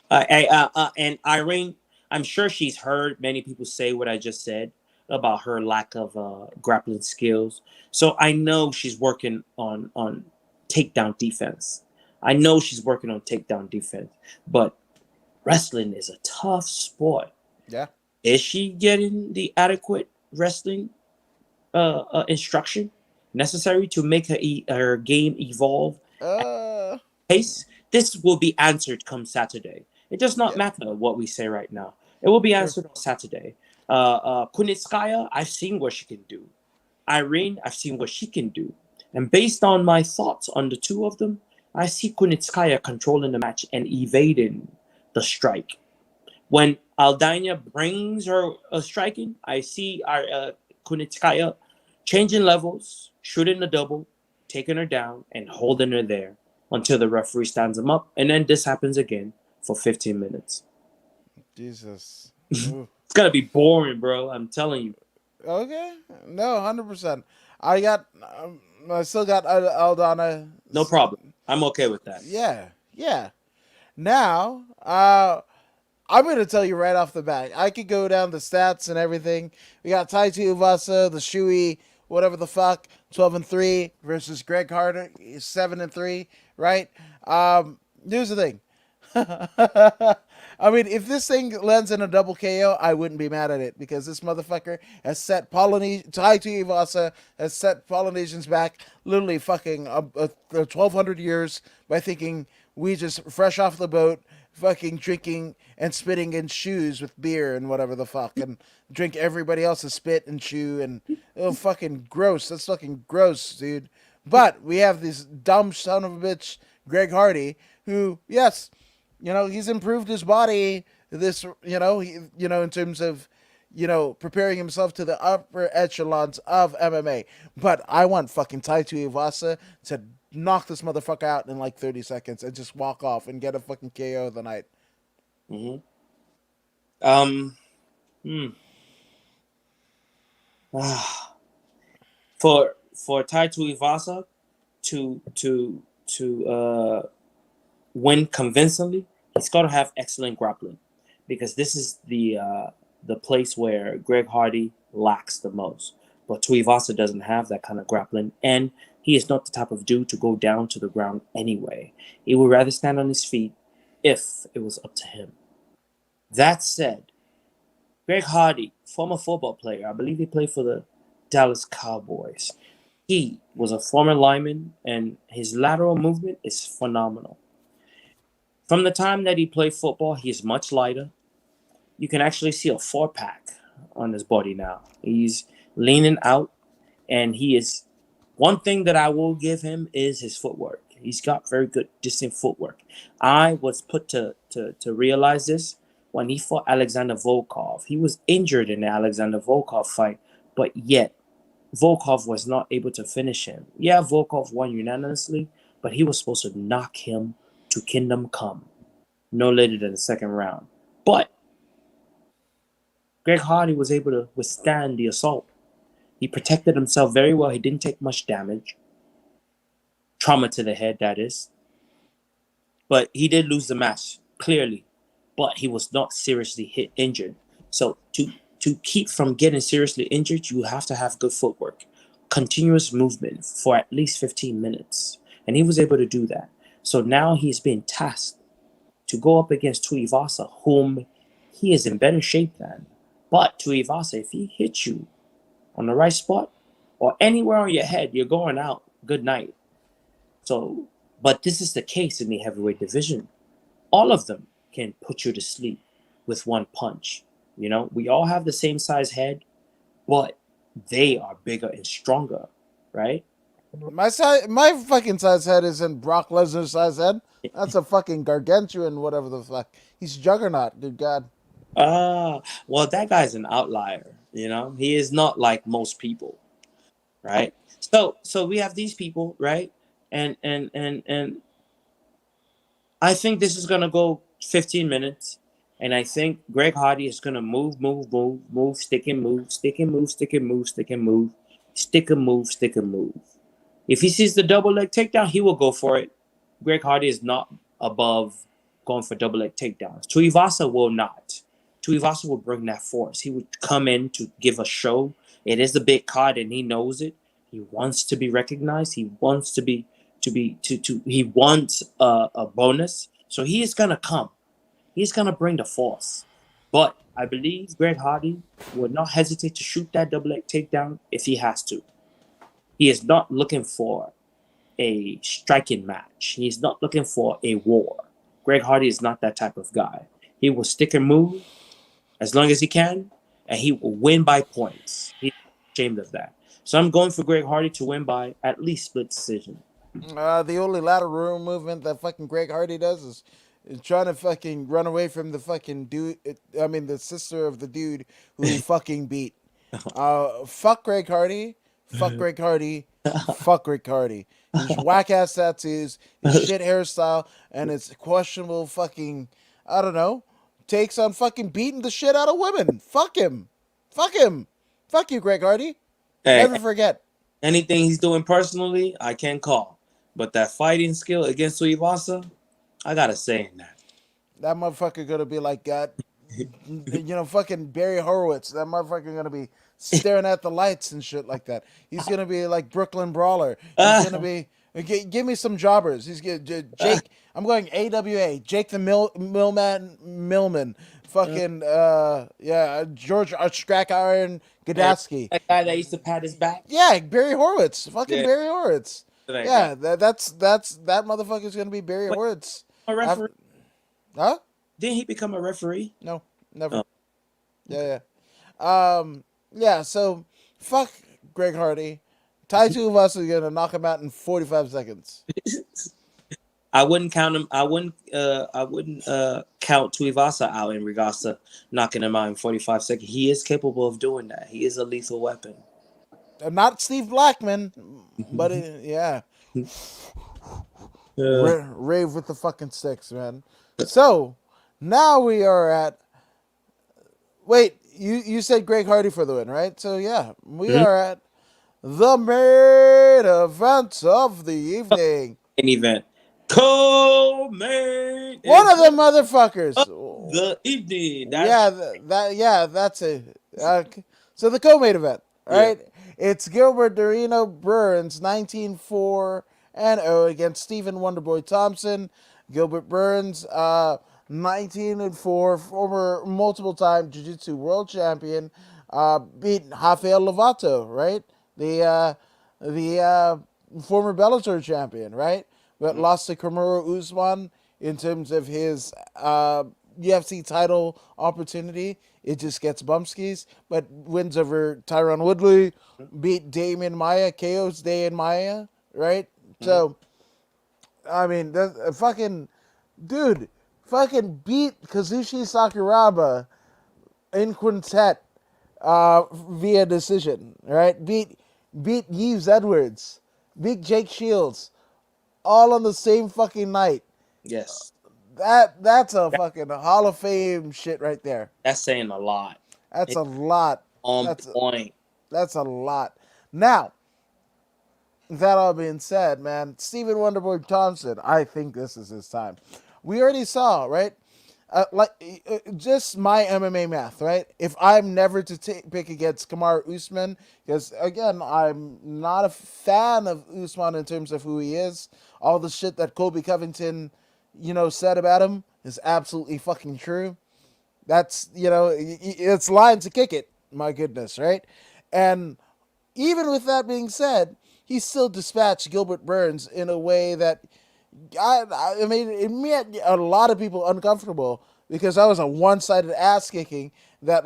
And Irene, I'm sure she's heard many people say what I just said about her lack of grappling skills. So I know she's working on takedown defense. I know she's working on takedown defense, but wrestling is a tough sport. Yeah. Is she getting the adequate wrestling instruction necessary to make her game evolve Uh. pace? This will be answered come Saturday. It does not Yeah. matter what we say right now. It will be True. answered on Saturday. Kunitskaya, I've seen what she can do. Irene, I've seen what she can do. And based on my thoughts on the two of them, I see Kunitskaya controlling the match and evading the strike. When Aldana brings her striking, I see our Kunitskaya changing levels, shooting the double, taking her down, and holding her there until the referee stands him up. And then this happens again for 15 minutes. Jesus. Ooh. It's gonna be boring, bro. I'm telling you. Okay. No, 100%. I got. I still got Aldana. No problem. I'm okay with that. Yeah. Yeah. Now, I'm going to tell you right off the bat. I could go down the stats and everything. We got Taito Uvasa, the Shui, whatever the fuck, 12-3 versus Greg Harder, 7-3, right? Here's the thing. I mean, if this thing lands in a double KO, I wouldn't be mad at it because this motherfucker has set Taito Ivasa has set Polynesians back literally fucking 1,200 years by thinking we just fresh off the boat, fucking drinking and spitting in shoes with beer and whatever the fuck, and drink everybody else's spit and chew and oh fucking gross. That's fucking gross, dude. But we have this dumb son of a bitch, Greg Hardy, who yes, he's improved his body. This in terms of preparing himself to the upper echelons of MMA. But I want fucking Taito Ivasa to knock this motherfucker out in like 30 seconds and just walk off and get a fucking KO of the night. Mm-hmm. Um, hmm. for Taito Ivasa to win convincingly, he's got to have excellent grappling, because this is the place where Greg Hardy lacks the most. But Tuivasa doesn't have that kind of grappling, and he is not the type of dude to go down to the ground anyway. He would rather stand on his feet if it was up to him. That said, Greg Hardy, former football player, I believe he played for the Dallas Cowboys. He was a former lineman, and his lateral movement is phenomenal. From the time that he played football, he is much lighter. You can actually see a 4-pack on his body now. He's leaning out, and he is. One thing that I will give him is his footwork. He's got very good distant footwork. I was put to realize this when he fought Alexander Volkov. He was injured in the Alexander Volkov fight, but yet Volkov was not able to finish him. Yeah, Volkov won unanimously, but he was supposed to knock him to kingdom come no later than the second round. But Greg Hardy was able to withstand the assault. He protected himself very well. He didn't take much damage. Trauma to the head, that is. But he did lose the match, clearly. But he was not seriously injured. So to keep from getting seriously injured, you have to have good footwork, continuous movement for at least 15 minutes. And he was able to do that. So now he's being tasked to go up against Tuivasa, whom he is in better shape than. But Tuivasa, if he hits you on the right spot or anywhere on your head, you're going out. Good night. So, but this is the case in the heavyweight division. All of them can put you to sleep with one punch. We all have the same size head, but they are bigger and stronger, right? My fucking size head isn't Brock Lesnar's size head. That's a fucking gargantuan, whatever the fuck. He's juggernaut, good god. Well, that guy's an outlier. He is not like most people, right? So we have these people, right? And I think this is gonna go 15 minutes, and I think Greg Hardy is gonna move, stick and move, stick and move, stick and move, stick and move, stick and move, stick and move. If he sees the double leg takedown, he will go for it. Greg Hardy is not above going for double leg takedowns. Tuivasa will not. Tuivasa will bring that force. He would come in to give a show. It is a big card, and he knows it. He wants to be recognized. He wants to he wants a bonus. So he is gonna come. He's gonna bring the force. But I believe Greg Hardy would not hesitate to shoot that double leg takedown if he has to. He is not looking for a striking match. He's not looking for a war. Greg Hardy is not that type of guy. He will stick and move as long as he can, and he will win by points. He's ashamed of that. So I'm going for Greg Hardy to win by at least split decision. The only lateral movement that fucking Greg Hardy does is trying to fucking run away from the fucking dude. I mean, the sister of the dude who he fucking beat. Fuck Greg Hardy. Fuck Greg Hardy. Fuck Greg Hardy. His whack ass tattoos, his shit hairstyle, and his questionable fucking, I don't know, takes on fucking beating the shit out of women. Fuck him. Fuck him. Fuck you, Greg Hardy. Hey, Never forget. anything he's doing personally, I can't call. But that fighting skill against Tuivasa, I gotta say in that. That motherfucker gonna be like, fucking Barry Horowitz. That motherfucker gonna be staring at the lights and shit like that. He's gonna be like Brooklyn Brawler. He's gonna be. Give me some jobbers. He's Jake. I'm going AWA. Jake the Millman. Fucking yeah. George Strack Iron Gadowski. That guy that used to pat his back. Yeah, Barry Horowitz. Fucking Yeah, Barry Horowitz. that guy. Yeah, that motherfucker's gonna be Barry Wait, Horowitz. a referee? Huh? Didn't he become a referee? No, never. Oh. Yeah, yeah. So fuck Greg Hardy. Tai Tuivasa is gonna knock him out in 45 seconds. I wouldn't count him. I wouldn't count Tuivasa out in regards to knocking him out in 45 seconds. He is capable of doing that. He is a lethal weapon. Not Steve Blackman, but yeah, rave with the fucking sticks, man. So now we are at. Wait, you said Greg Hardy for the win, right? So yeah, we Mhm. are at the main event of the evening. Main event. Co-main One of event them motherfuckers. of the evening. Yeah, That's that's it. So the co-main event, yeah. right? It's Gilbert Dorino Burns, 19-4 and 0 against Stephen Wonderboy Thompson. Gilbert Burns, 19-4, former multiple-time Jiu-Jitsu world champion, beat Rafael Lovato, right? The former Bellator champion, right? But lost to Kamaru Usman in terms of his UFC title opportunity. It just gets bumpskis, but wins over Tyron Woodley, beat Damian Maya, KO's Day Maya, right? So, I mean, fucking dude, fucking beat Kazushi Sakuraba in quintet via decision, right? Beat Yves Edwards, beat Jake Shields, all on the same fucking night. Yes. That's a That, fucking Hall of Fame shit right there. that's saying a lot. That's It's a lot. on That's point. that's a lot. Now, that all being said, man, Stephen Wonderboy Thompson, I think this is his time. We already saw, right? Just my MMA math, right? If I'm never to pick against Kamaru Usman, because again, I'm not a fan of Usman in terms of who he is. All the shit that Colby Covington, said about him is absolutely fucking true. That's it's line to kick it. My goodness, right? And even with that being said, he still dispatched Gilbert Burns in a way that I mean, it made a lot of people uncomfortable because that was a one-sided ass kicking that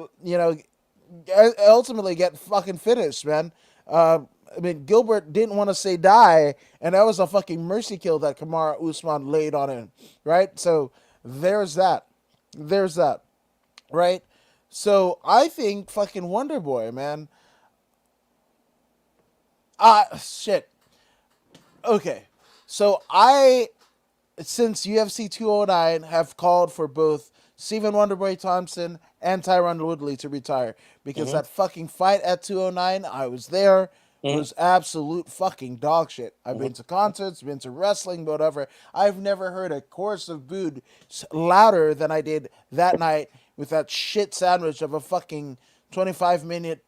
ultimately get fucking finished, man. I mean, Gilbert didn't want to say die, and that was a fucking mercy kill that Kamaru Usman laid on him, right? So there's that. There's that, right? So I think fucking Wonder Boy, man. Shit. Okay. So since UFC 209, have called for both Stephen Wonderboy Thompson and Tyron Woodley to retire because Mm-hmm. that fucking fight at 209, I was there, Mm-hmm. was absolute fucking dog shit. I've Mm-hmm. been to concerts, been to wrestling, whatever. I've never heard a chorus of booed louder than I did that night with that shit sandwich of a fucking 25-minute,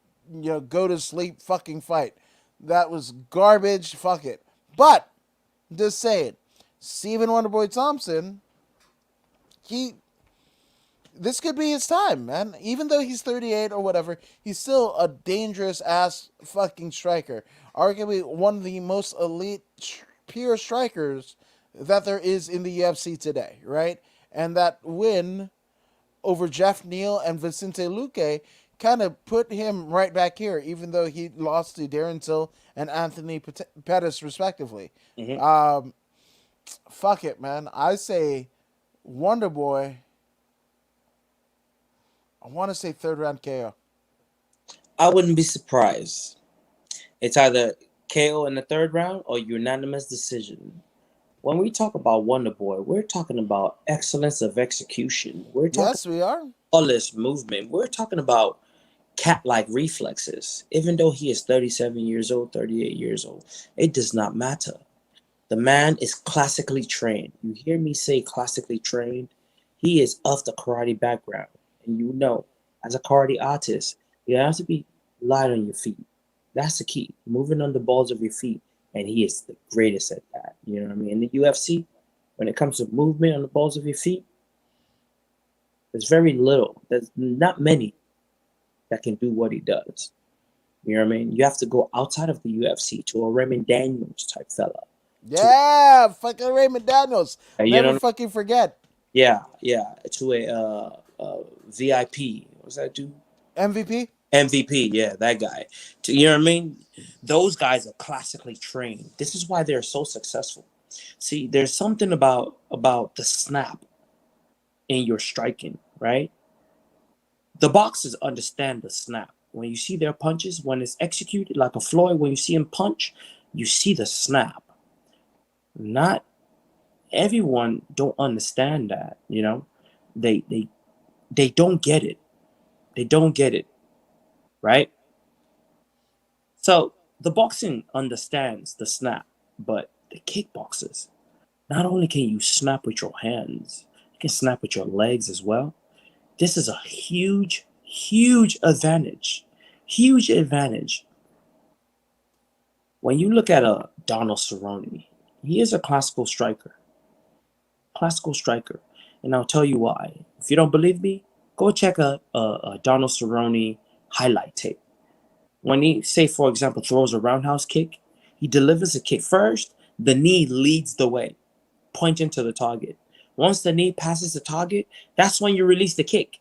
go to sleep fucking fight. That was garbage. Fuck it. But just saying, Stephen Wonderboy Thompson, he this could be his time, man. Even though he's 38 or whatever, he's still a dangerous ass fucking striker. Arguably one of the most elite pure strikers that there is in the UFC today, right? And that win over Jeff Neal and Vicente Luque kind of put him right back here, even though he lost to Darren Till and Anthony Pettis, respectively. Mm-hmm. Um, Fuck it, man. I say Wonder Boy. I want to say third round KO. I wouldn't be surprised. It's either KO in the third round or unanimous decision. When we talk about Wonder Boy, we're talking about excellence of execution. We're talking Yes, we are. flawless movement. We're talking about cat-like reflexes. Even though he is 37 years old, 38 years old, it does not matter. The man is classically trained. You hear me say classically trained? He is of the karate background. And as a karate artist, you have to be light on your feet. That's the key. Moving on the balls of your feet. And he is the greatest at that. You know what I mean? In the UFC, when it comes to movement on the balls of your feet, there's very little. There's not many that can do what he does. You know what I mean? You have to go outside of the UFC to a Raymond Daniels type fella. Yeah, fucking Raymond Daniels. You Never know, fucking forget. yeah, to a VIP. What's that dude? MVP. MVP. Yeah, that guy. You know what I mean? Those guys are classically trained. This is why they're so successful. See, there's something about the snap in your striking, right? The boxers understand the snap. When you see their punches, when it's executed like a Floyd, when you see him punch, you see the snap. Not everyone don't understand that, They they they don't get it. They don't get it, right? So the boxing understands the snap, but the kickboxers, not only can you snap with your hands, you can snap with your legs as well. This is a huge, huge advantage. Huge advantage. When you look at a Donald Cerrone, he is a classical striker. Classical striker. And I'll tell you why. If you don't believe me, go check a Donald Cerrone highlight tape. When he, say, for example, throws a roundhouse kick, he delivers a kick first, the knee leads the way, pointing to the target. Once the knee passes the target, that's when you release the kick.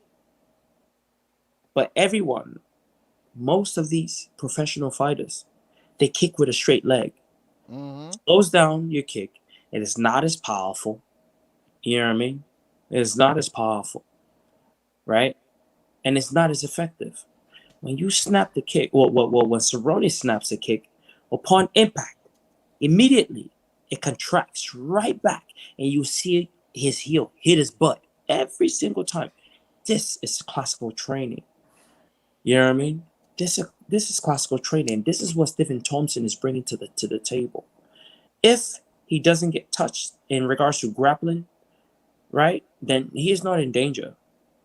But most of these professional fighters, they kick with a straight leg. Mm-hmm. Slows down your kick. It is not as powerful. You know what I mean? It is not as powerful, right? And it's not as effective. When you snap the kick, when Cerrone snaps a kick, upon impact, immediately it contracts right back, and you see his heel hit his butt every single time. This is classical training. You know what I mean? This is classical training. This is what Stephen Thompson is bringing to the table. If he doesn't get touched in regards to grappling, right, then he is not in danger.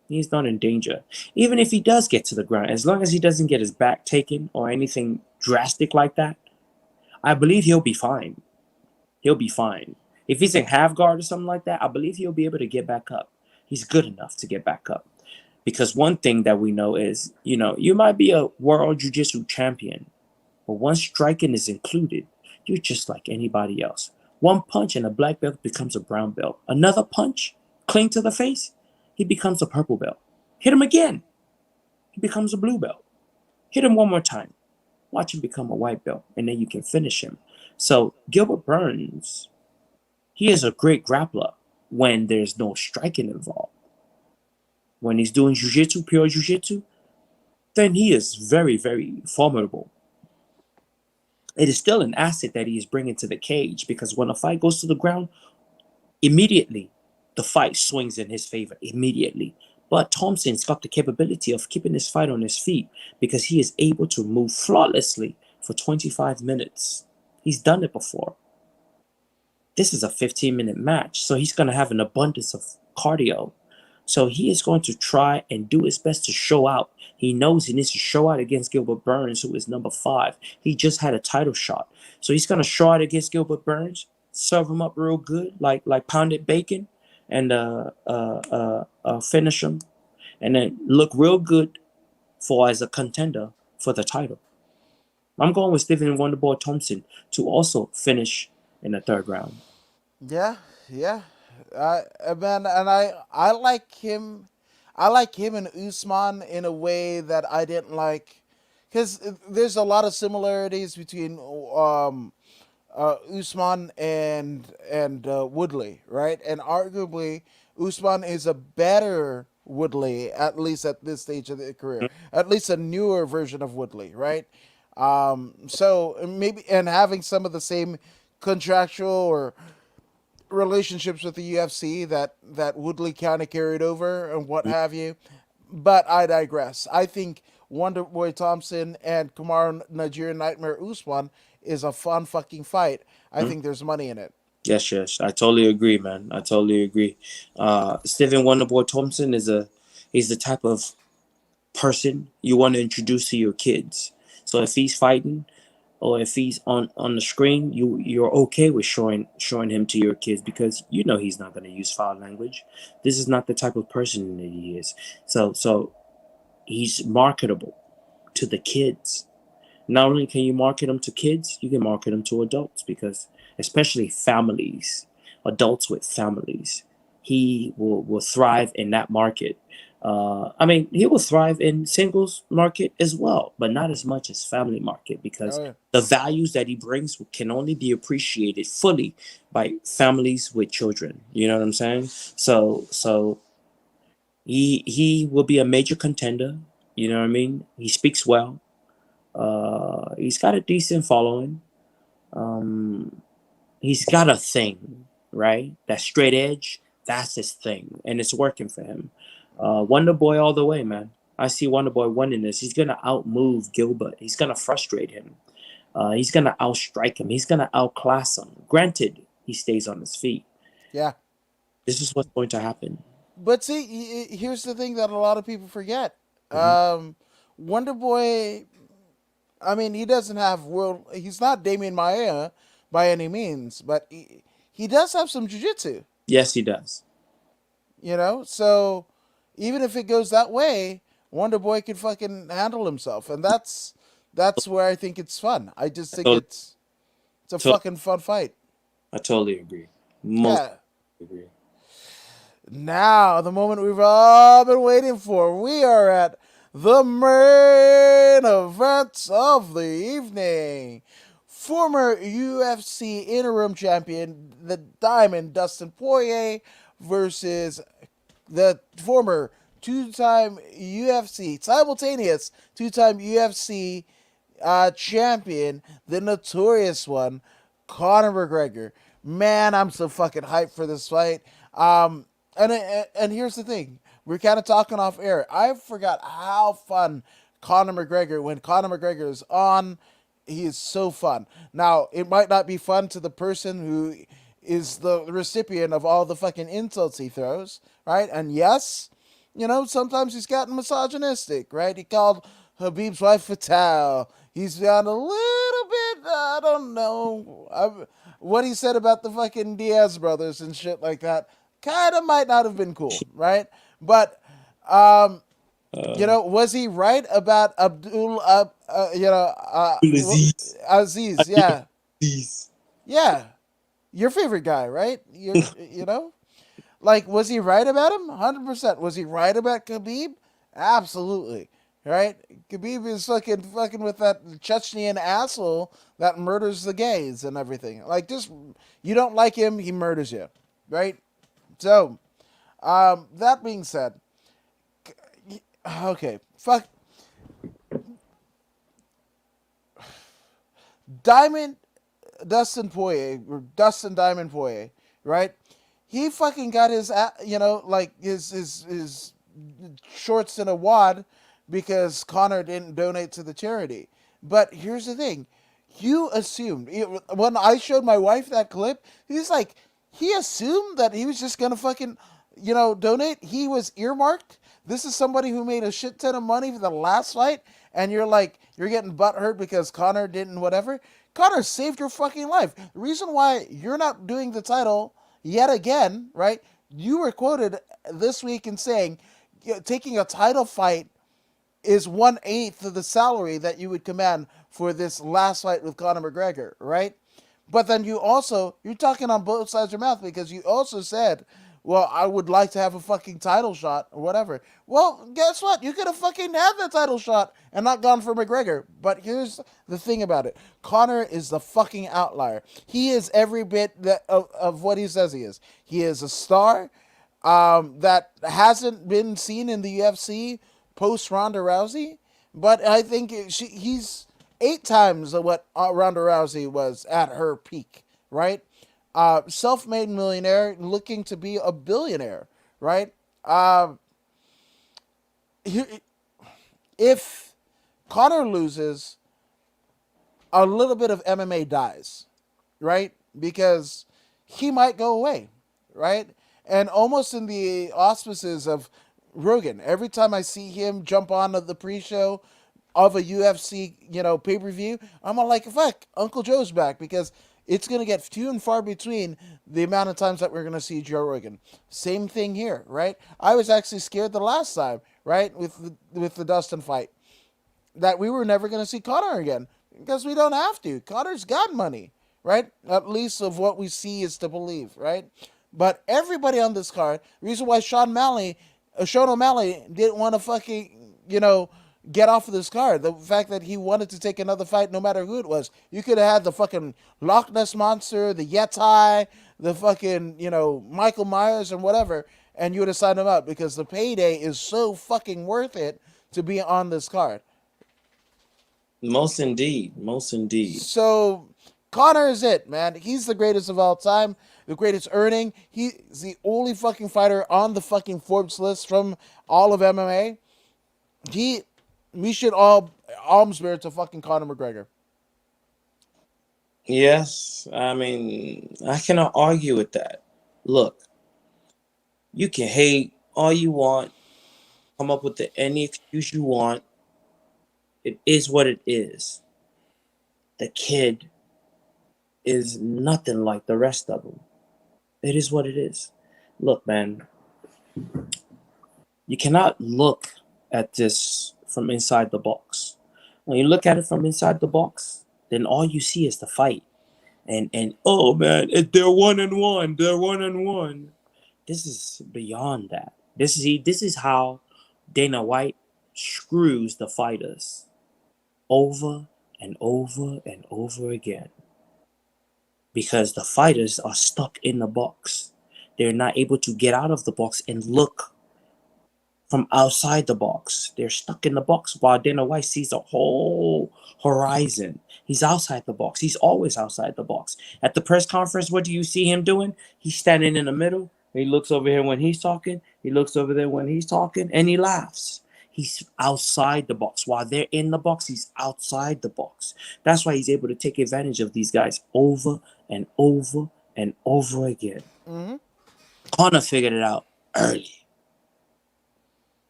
He's not in danger. Even if he does get to the ground, as long as he doesn't get his back taken or anything drastic like that, I believe he'll be fine. He'll be fine. If he's in half guard or something like that, I believe he'll be able to get back up. He's good enough to get back up. Because one thing that we know is, you might be a world jiu-jitsu champion, but once striking is included, you're just like anybody else. One punch and a black belt becomes a brown belt. Another punch, clean to the face, he becomes a purple belt. Hit him again, he becomes a blue belt. Hit him one more time, watch him become a white belt, and then you can finish him. So Gilbert Burns, he is a great grappler when there's no striking involved. When he's doing jiu-jitsu, pure jiu-jitsu, then he is very, very formidable. it is still an asset that he is bringing to the cage, because when a fight goes to the ground, immediately the fight swings in his favor immediately. But Thompson's got the capability of keeping his fight on his feet because he is able to move flawlessly for 25 minutes. He's done it before. This is a 15-minute match, so he's going to have an abundance of cardio. So he is going to try and do his best to show out. He knows he needs to show out against Gilbert Burns, who is number 5. He just had a title shot. So he's going to show out against Gilbert Burns, serve him up real good, like pounded bacon, and finish him, and then look real good for as a contender for the title. I'm going with Stephen Wonderboy Thompson to also finish in the 3rd round. Yeah, yeah. Man, and I like him. I like him and Usman in a way that I didn't like, because there's a lot of similarities between Usman and Woodley, right? And arguably, Usman is a better Woodley, at least at this stage of the career, at least a newer version of Woodley, right? So maybe, and having some of the same contractual or relationships with the UFC that Woodley kind of carried over and what have you. But I digress. I think Wonder Boy Thompson and Kamar Nigerian Nightmare Usman is a fun fucking fight. I think there's money in it. Yes, yes, I totally agree, man. I totally agree. Stephen Wonderboy Thompson he's the type of person you want to introduce to your kids. So if he's fighting or if he's on the screen, you're okay with showing him to your kids, because you know he's not going to use foul language. This is not the type of person that he is. So he's marketable to the kids. Not only can you market them to kids, you can market them to adults, because especially families, adults with families, he will thrive in that market. I mean, he will thrive in singles market as well, but not as much as family market, because Oh yeah, the values that he brings can only be appreciated fully by families with children. You know what I'm saying? So he will be a major contender. You know what I mean? He speaks well. He's got a decent following. Um, he's got a thing, right? That straight edge, that's his thing, and it's working for him. Wonder Boy all the way, man. I see Wonder Boy winning this. He's gonna outmove Gilbert. He's gonna frustrate him. He's gonna outstrike him. He's gonna outclass him. Granted, he stays on his feet. yeah. This is what's going to happen. But see, here's the thing that a lot of people forget. Hmm. Wonder Boy. I mean, he doesn't have world. He's not Damian Maia by any means, but he does have some jujitsu. Yes, he does. So even if it goes that way, Wonder Boy can fucking handle himself, and that's where I think it's fun. I just I think totally, it's a to- fucking fun fight. I totally agree. Most Yeah. agree. Now the moment we've all been waiting for. We are at the main event of the evening. Former UFC interim champion, the Diamond Dustin Poirier, versus the former two-time UFC simultaneous two-time UFC champion, the notorious one, Conor McGregor. Man, I'm so fucking hyped for this fight. And here's the thing: we're kind of talking off air. I forgot how fun Conor McGregor when Conor McGregor is on. He is so fun. Now, it might not be fun to the person who is the recipient of all the fucking insults he throws, right? And yes, sometimes he's gotten misogynistic, right? He called Habib's wife Fatal. He's gone a little bit, I don't know, what he said about the fucking Diaz brothers and shit like that. Kind of might not have been cool, right? But um, was he right about Abdul? Aziz. Aziz, yeah, Aziz. yeah, your favorite guy, right? Like, was he right about him? 100%. Was he right about Khabib? Absolutely. Right? Khabib is fucking with that Chechnyan asshole that murders the gays and everything. Like, just you don't like him, he murders you, right? So, that being said, okay, fuck. Diamond Dustin Poirier, or Dustin Diamond Poirier, right? He fucking got his, like his shorts in a wad because Connor didn't donate to the charity. But here's the thing: you assumed when I showed my wife that clip, he's like, he assumed that he was just gonna fucking, donate. He was earmarked. This is somebody who made a shit ton of money for the last fight, and you're like, you're getting butthurt because Connor didn't whatever. Connor saved your fucking life. The reason why you're not doing the title yet again, right? You were quoted this week in saying, taking a title fight is 1/8 of the salary that you would command for this last fight with Conor McGregor, right? But then you're talking on both sides of your mouth because you also said, well, I would like to have a fucking title shot or whatever. Well, guess what? You could have fucking had the title shot and not gone for McGregor. But here's the thing about it: Conor is the fucking outlier. He is every bit of what he says he is. He is a star that hasn't been seen in the UFC post Ronda Rousey, but I think he's 8 times what Ronda Rousey was at her peak, right? Self-made millionaire looking to be a billionaire, right? Uh, if Connor loses, a little bit of MMA dies, right? Because he might go away, right? And almost in the auspices of Rogan, every time I see him jump on the pre-show of a UFC, pay-per-view, I'm all like, fuck, Uncle Joe's back because it's gonna get few and far between the amount of times that we're gonna see Joe Rogan. Same thing here, right? I was actually scared the last time, right, with the Dustin fight, that we were never going to see Connor again because we don't have to. Connor's got money, right? At least of what we see is to believe, right? But everybody on this card, the reason why Sean O'Malley didn't want to fucking, get off of this card. The fact that he wanted to take another fight no matter who it was. You could have had the fucking Loch Ness Monster, the Yeti, the fucking, Michael Myers and whatever, and you would have signed him up because the payday is so fucking worth it to be on this card. Most indeed. Most indeed. So Connor is it, man. He's the greatest of all time, the greatest earning. He's the only fucking fighter on the fucking Forbes list from all of MMA. He, we should all alms bear to fucking Conor McGregor. Yes, I mean, I cannot argue with that. Look, you can hate all you want, come up with any excuse you want. It is what it is. The kid is nothing like the rest of them. It is what it is. Look, man, you cannot look at this from inside the box. When you look at it from inside the box, then all you see is the fight. And oh man, they're 1-1. They're 1-1. This is beyond that. This is how Dana White screws the fighters over and over and over again, because the fighters are stuck in the box. They're not able to get out of the box and look from outside the box. They're stuck in the box while Dana White sees a whole horizon. He's outside the box. He's always outside the box. At the press conference, what do you see him doing? He's standing in the middle. He looks over here when he's talking. He looks over there when he's talking, and he laughs. He's outside the box. While they're in the box, he's outside the box. That's why he's able to take advantage of these guys over and over and over again. Mm-hmm. Connor figured it out early.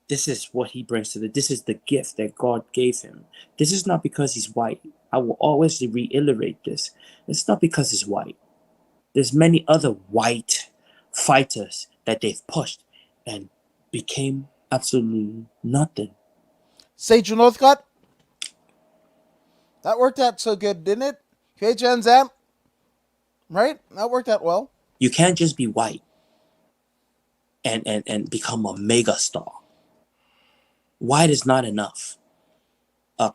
This is what he brings to this is the gift that God gave him. This is not because he's white. I will always reiterate this. It's not because he's white. There's many other white fighters that they've pushed and became absolutely nothing. Sage Northcutt, that worked out so good, didn't it? KJ Zam, right? That worked out well. You can't just be white and become a mega star. White is not enough.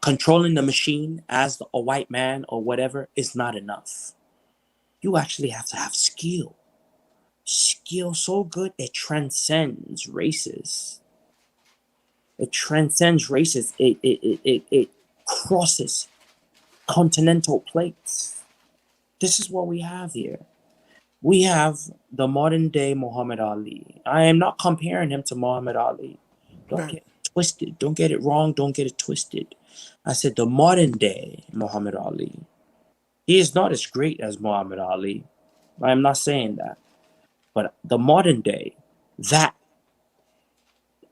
Controlling the machine as a white man or whatever is not enough. You actually have to have skill. Skill so good it transcends races. It transcends races. It crosses continental plates. This is what we have here. We have the modern day Muhammad Ali. I am not comparing him to Muhammad Ali. Don't Right. get it twisted. Don't get it wrong. Don't get it twisted. I said the modern day Muhammad Ali. He is not as great as Muhammad Ali. I am not saying that. But the modern day, that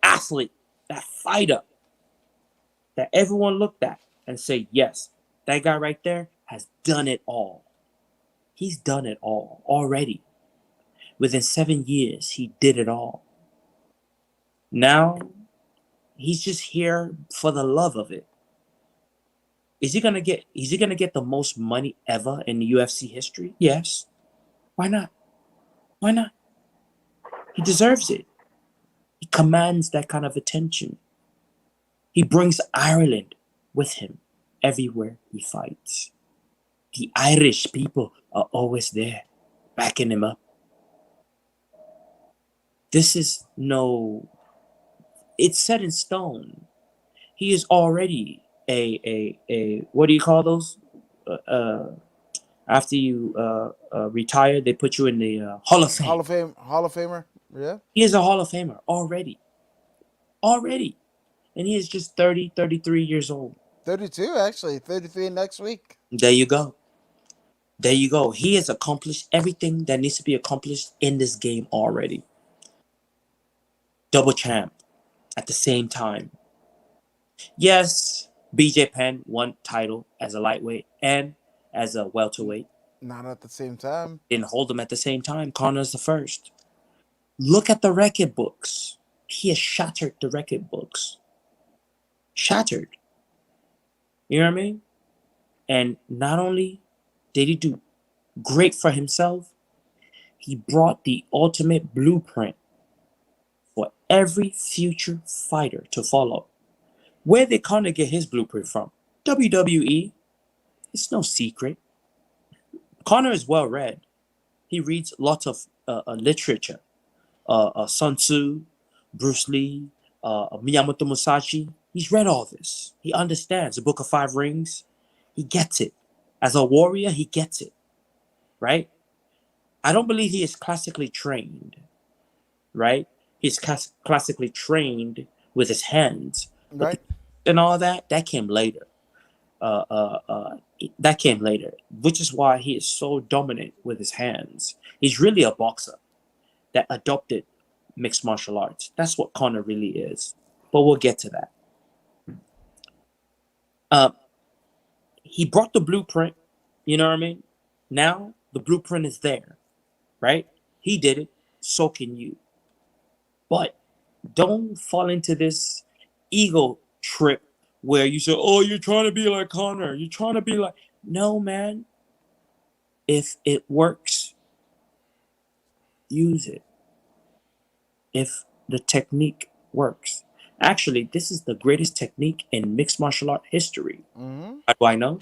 athlete, that fighter that everyone looked at and say, yes, that guy right there has done it all. He's done it all already. Within 7 years, he did it all. Now, he's just here for the love of it. Is he gonna get the most money ever in the UFC history? Yes. Why not? Why not? He deserves it. He commands that kind of attention. He brings Ireland with him everywhere he fights. The Irish people are always there, backing him up. This is no, it's set in stone. He is already a what do you call those? After you retire, they put you in the Hall of Hall Fame. of Fame, Hall of Famer. Yeah. He is a Hall of Famer already. Already. And he is just 30, 33 years old. 32 actually. 33 next week. There you go. There you go. He has accomplished everything that needs to be accomplished in this game already. Double champ at the same time. Yes, BJ Penn won title as a lightweight and as a welterweight. Not at the same time. Didn't hold them at the same time. Connor's the first. Look at the record books. He has shattered the record books. Shattered. You know what I mean? And not only did he do great for himself, he brought the ultimate blueprint for every future fighter to follow. Where did Conor get his blueprint from? WWE. It's no secret. Conor is well read. He reads lots of literature. Sun Tzu, Bruce Lee, Miyamoto Musashi. He's read all this. He understands the Book of Five Rings. He gets it. As a warrior, he gets it. Right? I don't believe he is classically trained. Right? He's classically trained with his hands. But Right. and all that came later. That came later, which is why he is so dominant with his hands. He's really a boxer that adopted mixed martial arts. That's what Conor really is. But we'll get to that. He brought the blueprint. You know what I mean? Now the blueprint is there, right? He did it. So can you. But don't fall into this ego trip where you say, oh, you're trying to be like Conor. You're trying to be like... No, man. If it works, use it. If the technique works. Actually, this is the greatest technique in mixed martial art history. Mm-hmm. How do I know?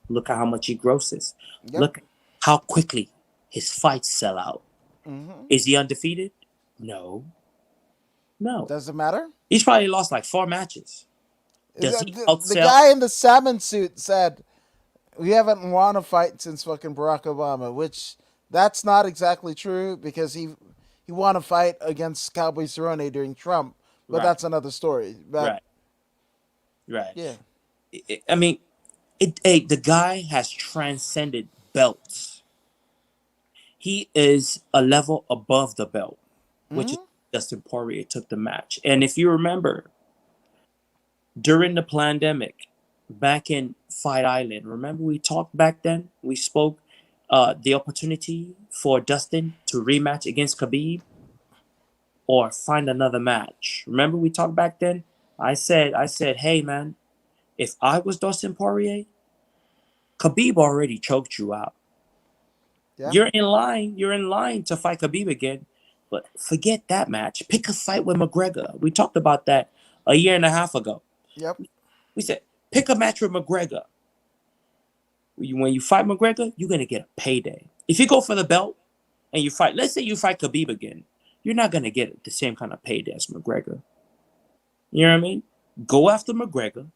Look at how much he grosses. Yep. Look how quickly his fights sell out. Mm-hmm. Is he undefeated? No. No. Does it matter? He's probably lost like 4 matches. Does he The outsell? guy in the salmon suit said, "We haven't won a fight since fucking Barack Obama," which that's not exactly true because he won a fight against Cowboy Cerrone during Trump, but Right. that's another story. But Right. yeah, I mean, the guy has transcended belts. He is a level above the belt, which is Dustin Poirier took the match. And if you remember, during the pandemic, back in Fight Island, remember we talked back then? We spoke the opportunity for Dustin to rematch against Khabib or find another match. Remember we talked back then? I said, hey man, if I was Dustin Poirier, Khabib already choked you out. yeah, You're in line to fight Khabib again, but forget that match. Pick a fight with McGregor. We talked about that a year and a half ago. yep, We said, pick a match with McGregor. When you fight McGregor, you're going to get a payday. If you go for the belt and you fight, let's say you fight Khabib again, you're not going to get the same kind of payday as McGregor. You know what I mean? Go after McGregor.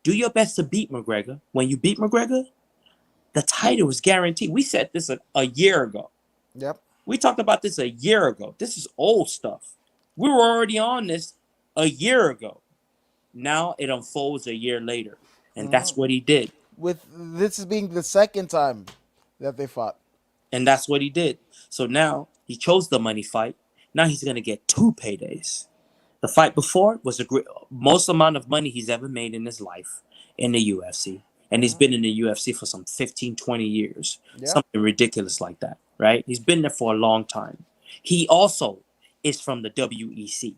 Do your best to beat McGregor. When you beat McGregor, the title is guaranteed. We said this a year ago. Yep. We talked about this a year ago. This is old stuff. We were already on this a year ago. Now it unfolds a year later. And that's what he did. With this is being the second time that they fought. And that's what he did. So now he chose the money fight. Now he's going to get 2 paydays. The fight before was the most amount of money he's ever made in his life in the UFC. And he's been in the UFC for some 15, 20 years. Yeah. Something ridiculous like that, right? He's been there for a long time. He also is from the WEC.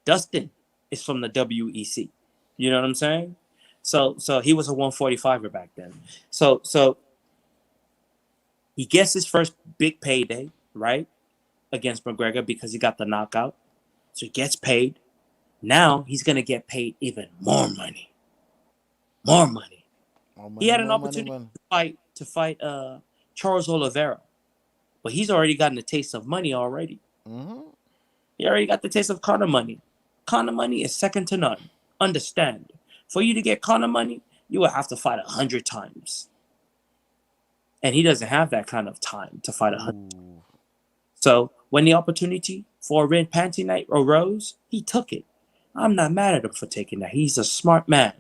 Dustin is from the WEC. You know what I'm saying? So he was a 145er back then. So he gets his first big payday, right? Against McGregor because he got the knockout. So he gets paid. Now he's going to get paid even more money. More money. He had an opportunity to fight Charles Oliveira. But he's already gotten a taste of money already. He already got the taste of Conor money. Conor money is second to none. Understand. For you to get Conor money, you will have to fight 100 times. And he doesn't have that kind of time to fight 100 times. So when the opportunity for a red panty night arose, he took it. I'm not mad at him for taking that. He's a smart man.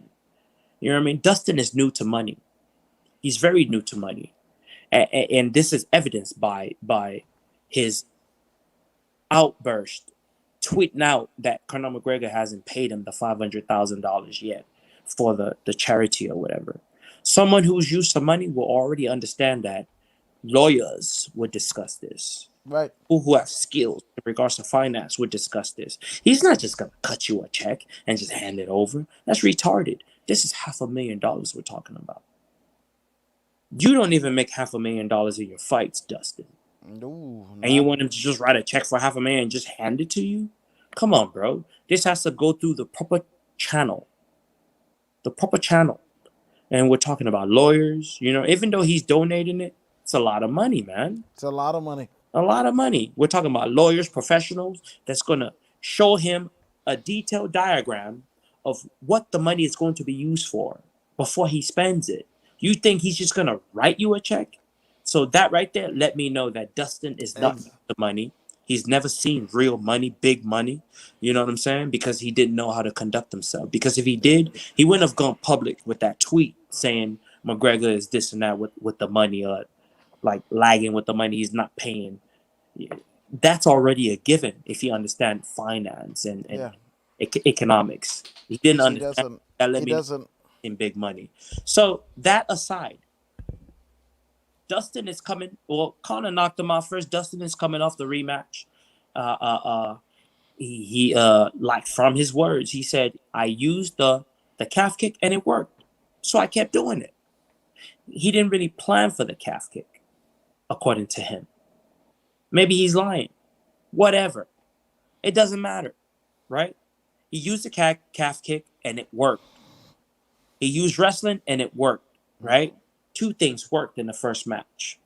You know what I mean? Dustin is new to money. He's very new to money. And this is evidenced by his outburst, tweeting out that Conor McGregor hasn't paid him the $500,000 yet for the charity or whatever. Someone who's used to money will already understand that lawyers would discuss this. Right. People who have skills in regards to finance would discuss this. He's not just going to cut you a check and just hand it over. That's retarded. This is $500,000 we're talking about. You don't even make $500,000 in your fights, Dustin. No. And you want him to just write a check for $500,000 and just hand it to you? Come on, bro. This has to go through the proper channel. The proper channel. And we're talking about lawyers. You know, even though he's donating it, it's a lot of money, man. It's a lot of money. A lot of money. We're talking about lawyers, professionals that's going to show him a detailed diagram of what the money is going to be used for before he spends it. You think he's just going to write you a check? So that right there let me know that Dustin is not the money. He's never seen real money, big money. You know what I'm saying? Because he didn't know how to conduct himself. Because if he did, he wouldn't have gone public with that tweet saying McGregor is this and that with the money, or like lagging with the money, he's not paying. That's already a given if you understand finance and economics. He didn't understand that. Let me know in big money. So that aside, Dustin is coming. Well, Conor knocked him out first. Dustin is coming off the rematch. He like from his words, he said, "I used the calf kick and it worked, so I kept doing it." He didn't really plan for the calf kick, according to him. Maybe he's lying. Whatever. It doesn't matter, right? He used the calf kick and it worked. He used wrestling and it worked, right? 2 things worked in the first match.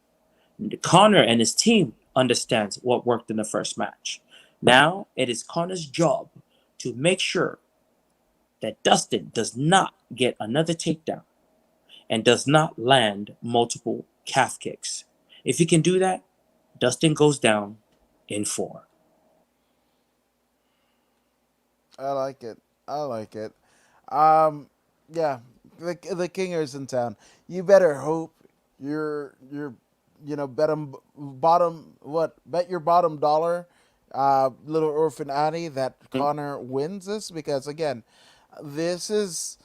Conor and his team understands what worked in the first match. Now it is Conor's job to make sure that Dustin does not get another takedown and does not land multiple calf kicks. If he can do that, Dustin goes down in 4. I like it. Yeah, the Kinger's in town. You better hope you're bet your bottom dollar, little orphan Annie, that Conor wins this, because again, this is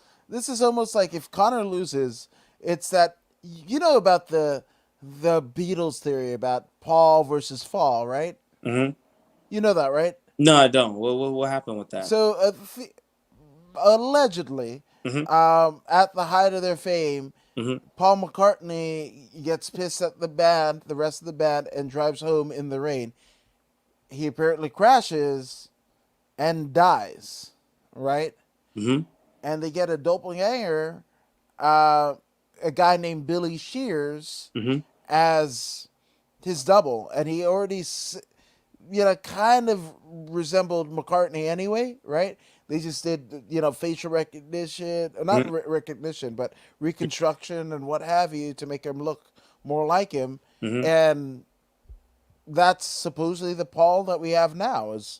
almost like if Conor loses, it's that about the Beatles theory about Paul versus fall, right? Mm-hmm. You know that, right? No, I don't. What happened with that? So allegedly, at the height of their fame, Paul McCartney gets pissed at the rest of the band, and drives home in the rain. He apparently crashes and dies, right? Mm-hmm. And they get a doppelganger, a guy named Billy Shears, as his double, and he already kind of resembled McCartney anyway, right? They just did, facial recognition, not Mm-hmm. recognition, but reconstruction and what have you to make him look more like him. Mm-hmm. And that's supposedly the Paul that we have now is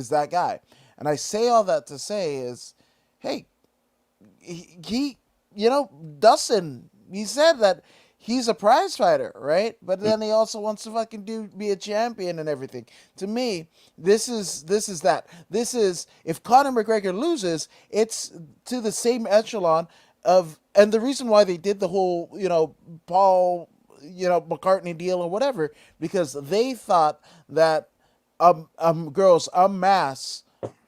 that guy. And I say all that to say is, hey, he Dustin, he said that he's a prize fighter, right? But then he also wants to fucking be a champion and everything. To me, this is this is if Conor McGregor loses, it's to the same echelon of, and the reason why they did the whole Paul McCartney deal or whatever, because they thought that girls en masse,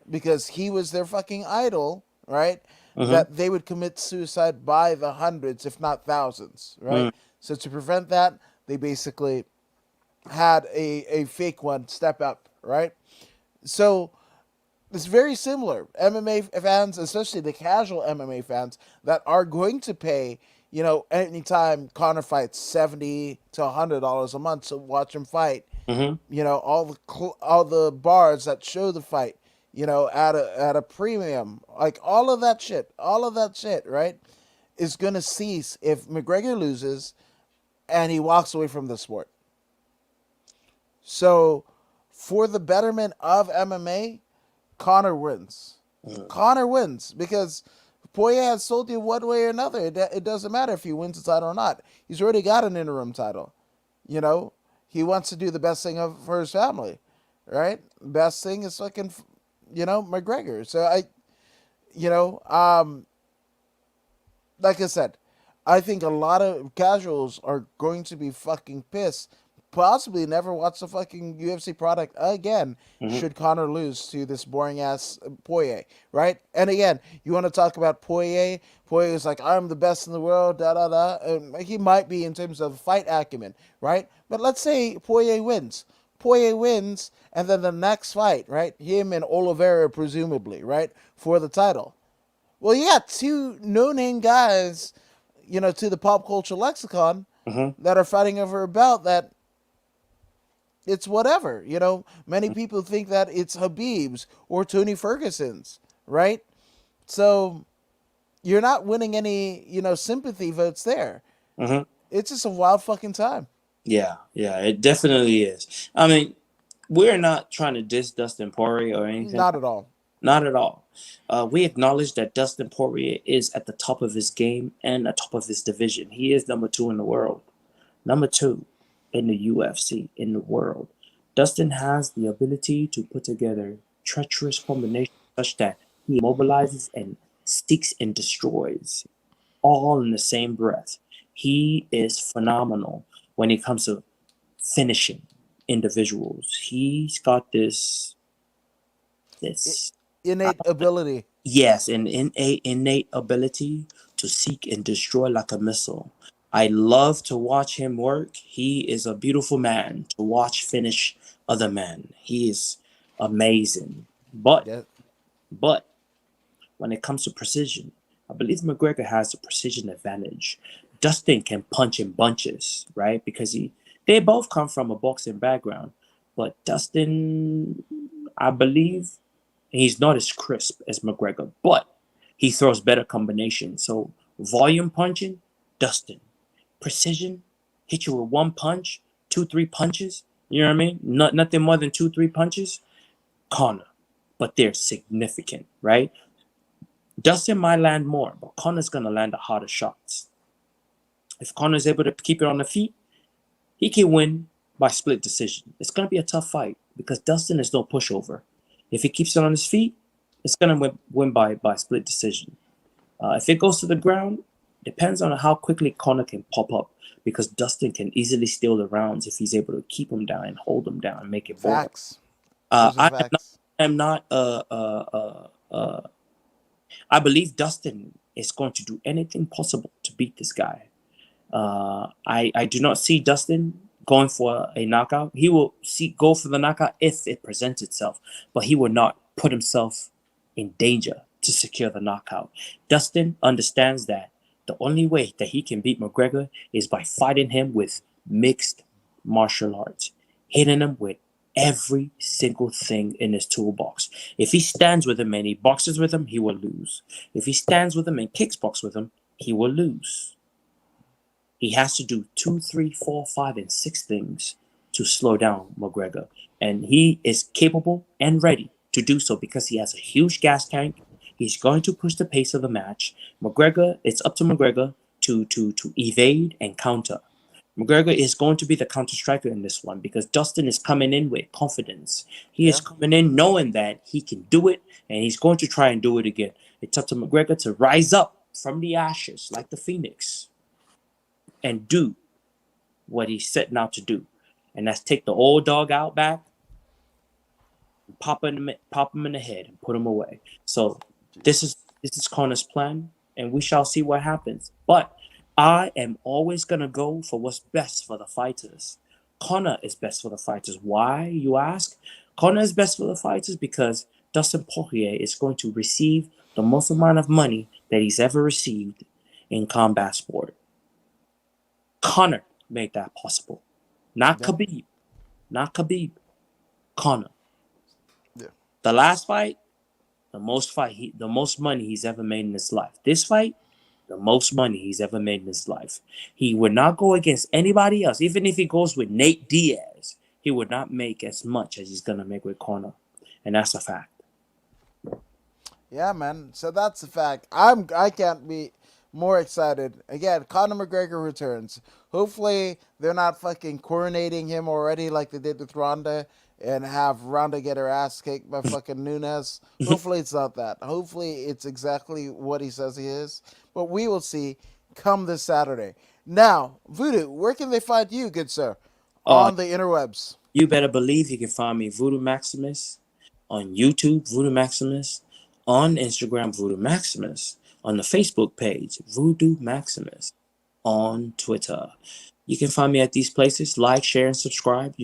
because he was their fucking idol, right? Mm-hmm. That they would commit suicide by the hundreds, if not thousands, right? So to prevent that, they basically had a fake one step up, right? So it's very similar. MMA fans, especially the casual MMA fans, that are going to pay, anytime Connor fights $70 to $100 a month to watch him fight. Mm-hmm. All the bars that show the fight, at a premium, like all of that shit, right, is gonna cease if McGregor loses and he walks away from the sport. So, for the betterment of MMA, Connor wins. Mm-hmm. Connor wins because Poirier has told you one way or another. It doesn't matter if he wins the title or not. He's already got an interim title. You know, he wants to do the best thing for his family, right? Best thing is fucking, McGregor. So you know, um, like I said, I think a lot of casuals are going to be fucking pissed. Possibly never watch the fucking UFC product again Mm-hmm. should Connor lose to this boring ass Poirier, right? And again, you want to talk about Poirier? Poirier is like, I'm the best in the world, da da da. And he might be in terms of fight acumen, right? But let's say Poirier wins. Poirier wins, and then the next fight, right? Him and Oliveira, presumably, right? For the title. Well, you got two no-name guys, to the pop culture lexicon Mm-hmm. that are fighting over a belt that it's whatever. Many people think that it's Habib's or Tony Ferguson's, right? So you're not winning any, sympathy votes there. Mm-hmm. It's just a wild fucking time. Yeah, yeah, it definitely is. I mean, we're not trying to diss Dustin Poirier or anything. Not at all. Not at all. We acknowledge that Dustin Poirier is at the top of his game and at top of his division. He is number 2 in the world, number 2 in the UFC in the world. Dustin has the ability to put together treacherous combinations such that he mobilizes and seeks and destroys all in the same breath. He is phenomenal when it comes to finishing individuals. He's got this Innate ability. yes, an innate ability to seek and destroy like a missile. I love to watch him work. He is a beautiful man to watch finish other men. He is amazing. But Yeah. but when it comes to precision, I believe McGregor has a precision advantage. Dustin can punch in bunches, right? Because they both come from a boxing background. But Dustin, I believe he's not as crisp as McGregor, but he throws better combinations. So volume punching, Dustin. Precision, hit you with one punch, two, three punches. You know what I mean? Nothing more than two, three punches. Connor, but they're significant, right? Dustin might land more, but Connor's gonna land the harder shots. If Connor's able to keep it on the feet, he can win by split decision. It's gonna be a tough fight because Dustin is no pushover. If he keeps it on his feet, it's gonna win by split decision. If it goes to the ground, depends on how quickly Connor can pop up because Dustin can easily steal the rounds if he's able to keep him down and hold him down and make it boring. Facts. Those are I am not. facts. I am not. I believe Dustin is going to do anything possible to beat this guy. I do not see Dustin going for a knockout. He will go for the knockout if it presents itself, but he will not put himself in danger to secure the knockout. Dustin understands that the only way that he can beat McGregor is by fighting him with mixed martial arts, hitting him with every single thing in his toolbox. If he stands with him and he boxes with him, he will lose. If he stands with him and kicks box with him, he will lose. He has to do two, three, four, five, and six things to slow down McGregor. And he is capable and ready to do so because he has a huge gas tank. He's going to push the pace of the match. McGregor, it's up to McGregor to evade and counter. McGregor is going to be the counter striker in this one because Dustin is coming in with confidence. He is Yeah. coming in knowing that he can do it and he's going to try and do it again. It's up to McGregor to rise up from the ashes like the phoenix and do what he's setting out to do. And that's take the old dog out back and pop him in the head and put him away. So this Jesus. is this is Connor's plan, and we shall see what happens. But I am always gonna go for what's best for the fighters. Connor is best for the fighters. Why, you ask? Connor is best for the fighters because Dustin Poirier is going to receive the most amount of money that he's ever received in combat sport. Connor made that possible. Not Yeah. Khabib. Not Khabib. Connor. Yeah. The last fight, the most money he's ever made in his life. This fight, the most money he's ever made in his life. He would not go against anybody else. Even if he goes with Nate Diaz, he would not make as much as he's gonna make with Connor. And that's a fact. Yeah, man. So that's the fact. I can't be more excited. Again, Conor McGregor returns. Hopefully they're not fucking coronating him already like they did with Ronda and have Ronda get her ass kicked by fucking Nunes. Hopefully it's not that. Hopefully it's exactly what he says he is. But we will see come this Saturday. Now, Voodoo, where can they find you, good sir? Uh, On the interwebs. you better believe you can find me Voodoo Maximus on YouTube, Voodoo Maximus, on Instagram, Voodoo Maximus, on the Facebook page, Voodoo Maximus, on Twitter. You can find me at these places. Like, share, and subscribe.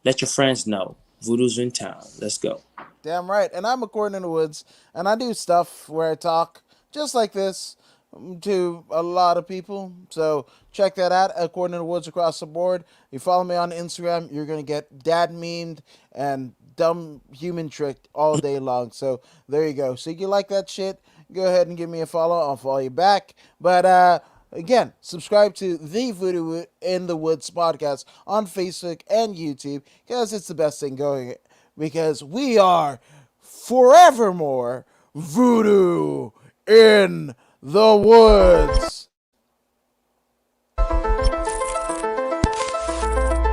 Let your friends know. Voodoo's in town. Let's go. Damn right. And I'm a Corn in the Woods, and I do stuff where I talk just like this to a lot of people. So check that out at Corn in the Woods across the board. You follow me on Instagram, you're going to get dad memed and dumb human tricked all day long. So there you go. So you like that shit, go ahead and give me a follow. I'll follow you back. But, again, subscribe to the Voodoo in the Woods podcast on Facebook and YouTube because it's the best thing going because we are forevermore voodoo in the woods.